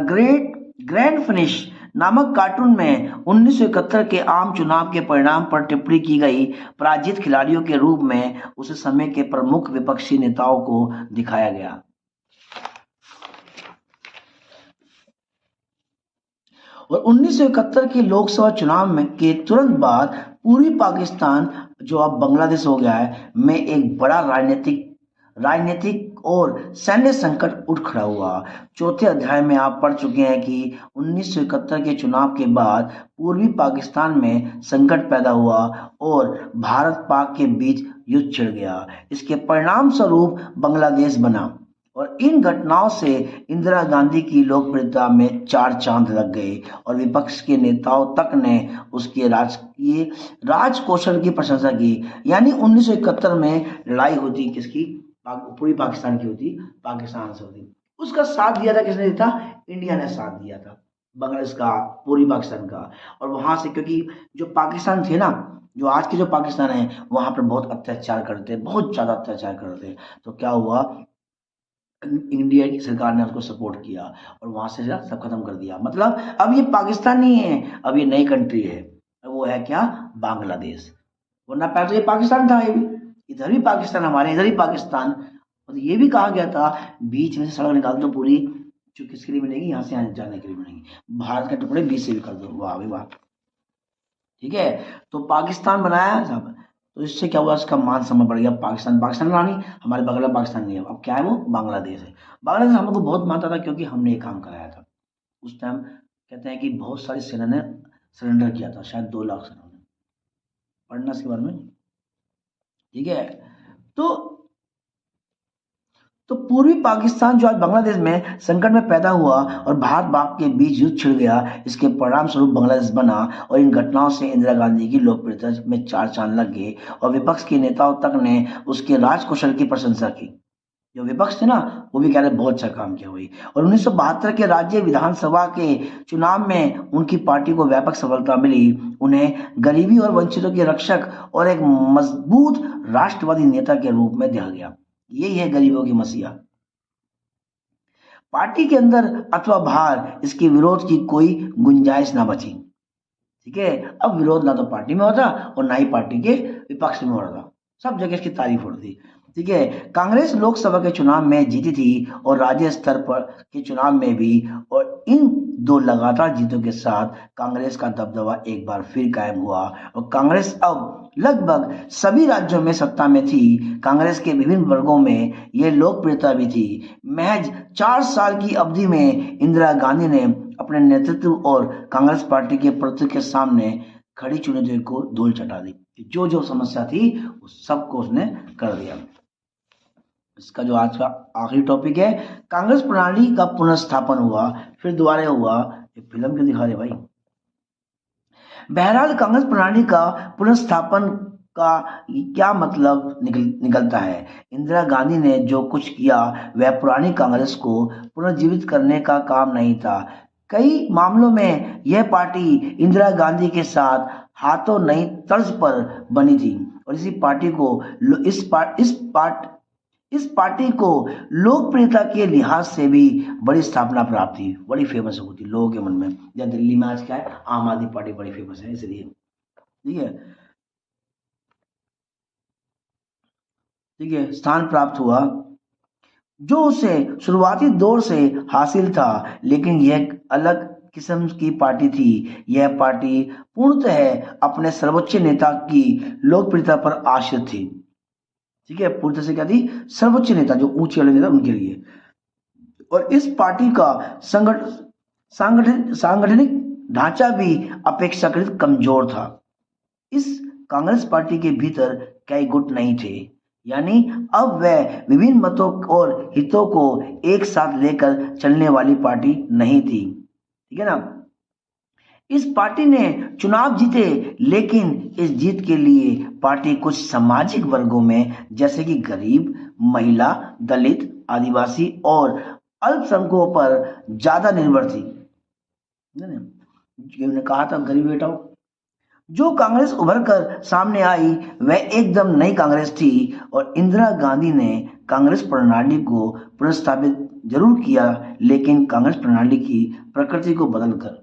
great grand finish नामक कार्टून में 1971 के आम चुनाव के परिणाम पर टिप्पणी की गई पराजित खिलाड़ियों के रूप में उस समय के प्रमुख विपक्षी नेताओं को दिखाया गया। और 1971 के लोकसभा चुनाव में के तुरंत बाद पूर्वी पाकिस्तान, जो अब बांग्लादेश हो गया है, में एक बड़ा राजनीतिक और सैन्य संकट उठ खड़ा हुआ। चौथे अध्याय में आप पढ़ चुके हैं कि 1971 के चुनाव के बाद पूर्वी पाकिस्तान में संकट पैदा हुआ और भारत पाक के बीच युद्ध छिड़ गया। इसके परिणाम स्वरूप बांग्लादेश बना और इन घटनाओं से इंदिरा गांधी की लोकप्रियता में 4 चांद लग गए और विपक्ष के नेताओं तक ने उसके राजकीय राजकौशल की प्रशंसा की। यानी 1971 में लड़ाई होती किसकी? पूर्वी पाकिस्तान की होती, पाकिस्तान से होती। उसका साथ दिया था किसने? दिया था? इंडिया ने साथ दिया था, बांग्लादेश का, पूर्वी पाकिस्तान का। और वहां से, क्योंकि जो पाकिस्तान थे ना, जो आज के जो पाकिस्तान है, वहां पर बहुत अत्याचार करते, बहुत ज्यादा अत्याचार करते। तो क्या हुआ, इंडिया की सरकार ने उसको सपोर्ट किया और वहां से सब खत्म कर दिया। मतलब अब ये पाकिस्तान नहीं है, अब ये नई कंट्री है, वो है क्या? बांग्लादेश। वरना पहले तो ये पाकिस्तान था, ये भी इधर भी पाकिस्तान, हमारे इधर ही पाकिस्तान। और ये भी कहा गया था बीच में से सड़क निकाल दो पूरी, जो किसके लिए बनेगी? यहाँ से जाने के लिए बनेगी, भारत के टुकड़े बीच से भी कर दो। वाह भाई वाह, ठीक है। तो पाकिस्तान बनाया सब, तो इससे क्या हुआ? इसका मान सम्मान बढ़ गया। पाकिस्तान रानी, हमारे बगल में पाकिस्तान नहीं है, अब क्या है? वो बांग्लादेश है। बांग्लादेश हम लोग को बहुत मानता था क्योंकि हमने ये काम कराया था उस टाइम। कहते हैं कि बहुत सारी सेना ने सरेंडर किया था, शायद 2 लाख सेना ने। पढ़ना इसके बारे में, ठीक है। तो पूर्वी पाकिस्तान जो आज बांग्लादेश में संकट में पैदा हुआ और भारत पाक के बीच युद्ध छिड़ गया, इसके परिणाम स्वरूप बांग्लादेश बना और इन घटनाओं से इंदिरा गांधी की लोकप्रियता में 4 चांद लग गए और विपक्ष के नेताओं तक ने उसके राजकौशल की प्रशंसा की। जो विपक्ष थे ना, वो भी कह रहे बहुत अच्छा काम किया हुई। और 1972 के राज्य विधानसभा के चुनाव में उनकी पार्टी को व्यापक सफलता मिली। उन्हें गरीबी और वंचितों के रक्षक और एक मजबूत राष्ट्रवादी नेता के रूप में देखा गया। यही है गरीबों की मसीहा। पार्टी के अंदर अथवा बाहर इसके विरोध की कोई गुंजाइश ना बची, ठीक है। अब विरोध ना तो पार्टी में होता और ना ही पार्टी के विपक्ष में होता, सब जगह इसकी तारीफ होती, ठीक है। कांग्रेस लोकसभा के चुनाव में जीती थी और राज्य स्तर पर के चुनाव में भी, और इन 2 लगातार जीतों के साथ कांग्रेस का दबदबा एक बार फिर कायम हुआ और कांग्रेस अब लगभग सभी राज्यों में सत्ता में थी। कांग्रेस के विभिन्न वर्गों में यह लोकप्रियता भी थी। महज 4 साल की अवधि में इंदिरा गांधी ने अपने नेतृत्व और कांग्रेस पार्टी के प्रति के सामने खड़ी चुनौतियों को धूल चटा दी। जो जो समस्या थी उस सबको उसने कर दिया। इसका जो आज का आखिरी टॉपिक है, कांग्रेस प्रणाली का पुनर्स्थापन हुआ, फिर दोबारा हुआ। ये फिल्म क्यों दिखा रहे भाई? बहरहाल कांग्रेस प्रणाली का पुनर्स्थापन का क्या मतलब निकलता है? इंदिरा गांधी ने जो कुछ किया वह पुरानी कांग्रेस को पुनर्जीवित करने का काम नहीं था। कई मामलों में यह पार्टी इंदिरा गांधी के साथ हाथों नई तर्ज पर बनी थी और इस पार्टी को लोकप्रियता के लिहाज से भी बड़ी स्थापना प्राप्त थी, बड़ी फेमस होती लोगों के मन में। जब दिल्ली में आज क्या है, आम आदमी पार्टी बड़ी फेमस है, इसलिए ठीक है स्थान प्राप्त हुआ जो उसे शुरुआती दौर से हासिल था, लेकिन यह अलग किस्म की पार्टी थी। यह पार्टी पूर्णतः अपने सर्वोच्च नेता की लोकप्रियता पर आश्रित थी। ठीक है, पूरी तरह से क्या थी? सर्वोच्च नेता, जो ऊंचे वाले नेता उनके लिए। और इस पार्टी का सांगठनिक ढांचा भी अपेक्षाकृत कमजोर था। इस कांग्रेस पार्टी के भीतर कई गुट नहीं थे, यानी अब वह विभिन्न मतों और हितों को एक साथ लेकर चलने वाली पार्टी नहीं थी। ठीक है ना? इस पार्टी ने चुनाव जीते, लेकिन इस जीत के लिए पार्टी कुछ सामाजिक वर्गों में जैसे कि गरीब, महिला, दलित, आदिवासी और अल्पसंख्यकों पर ज्यादा निर्भर थी। ने कहा था गरीब बेटाओ। जो कांग्रेस उभर कर सामने आई वह एकदम नई कांग्रेस थी और इंदिरा गांधी ने कांग्रेस प्रणाली को पुनर्स्थापित जरूर किया, लेकिन कांग्रेस प्रणाली की प्रकृति को बदलकर,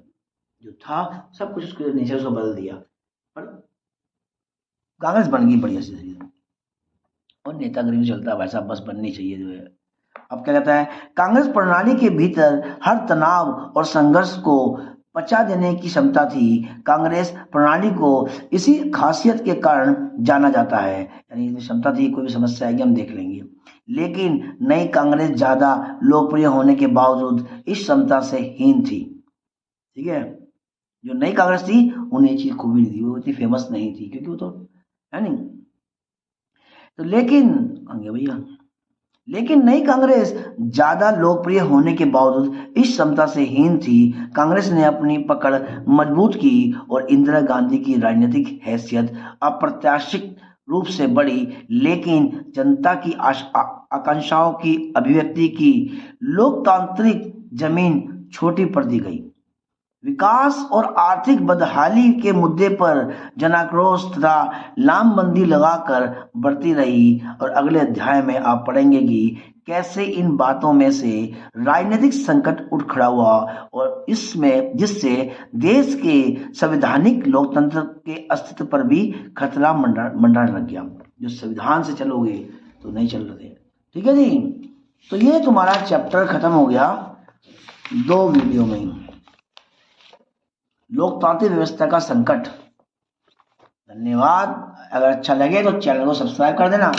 जो था सब कुछ उसके नेचर को बदल दिया, पर कांग्रेस बन गई बढ़िया से। और नेतागिरी चलता वैसा बस बननी चाहिए जो है। अब क्या कहता है, कांग्रेस प्रणाली के भीतर हर तनाव और संघर्ष को पचा देने की क्षमता थी। कांग्रेस प्रणाली को इसी खासियत के कारण जाना जाता है, यानी क्षमता थी, कोई भी समस्या आएगी हम देख लेंगे। लेकिन नई कांग्रेस ज्यादा लोकप्रिय होने के बावजूद इस क्षमता से हीन थी। ठीक है, जो नई कांग्रेस थी उन्हें चीज खूबी नहीं थी, वो इतनी फेमस नहीं थी, क्योंकि वो तो है नहीं। तो लेकिन नई कांग्रेस ज्यादा लोकप्रिय होने के बावजूद इस क्षमता से हीन थी। कांग्रेस ने अपनी पकड़ मजबूत की और इंदिरा गांधी की राजनीतिक हैसियत अप्रत्याशित रूप से बढ़ी, लेकिन जनता की आकांक्षाओं की अभिव्यक्ति की लोकतांत्रिक जमीन छोटी पड़ दी गई। विकास और आर्थिक बदहाली के मुद्दे पर जनाक्रोश तथा लामबंदी लगाकर बढ़ती रही। और अगले अध्याय में आप पढ़ेंगे कि कैसे इन बातों में से राजनीतिक संकट उठ खड़ा हुआ और इसमें जिससे देश के संवैधानिक लोकतंत्र के अस्तित्व पर भी खतरा मंडराने लग गया। जो संविधान से चलोगे तो नहीं चल रहे। ठीक है जी, तो ये तुम्हारा चैप्टर खत्म हो गया 2 वीडियो में, लोकतांत्रिक व्यवस्था का संकट। धन्यवाद। अगर अच्छा लगे तो चैनल को सब्सक्राइब कर देना।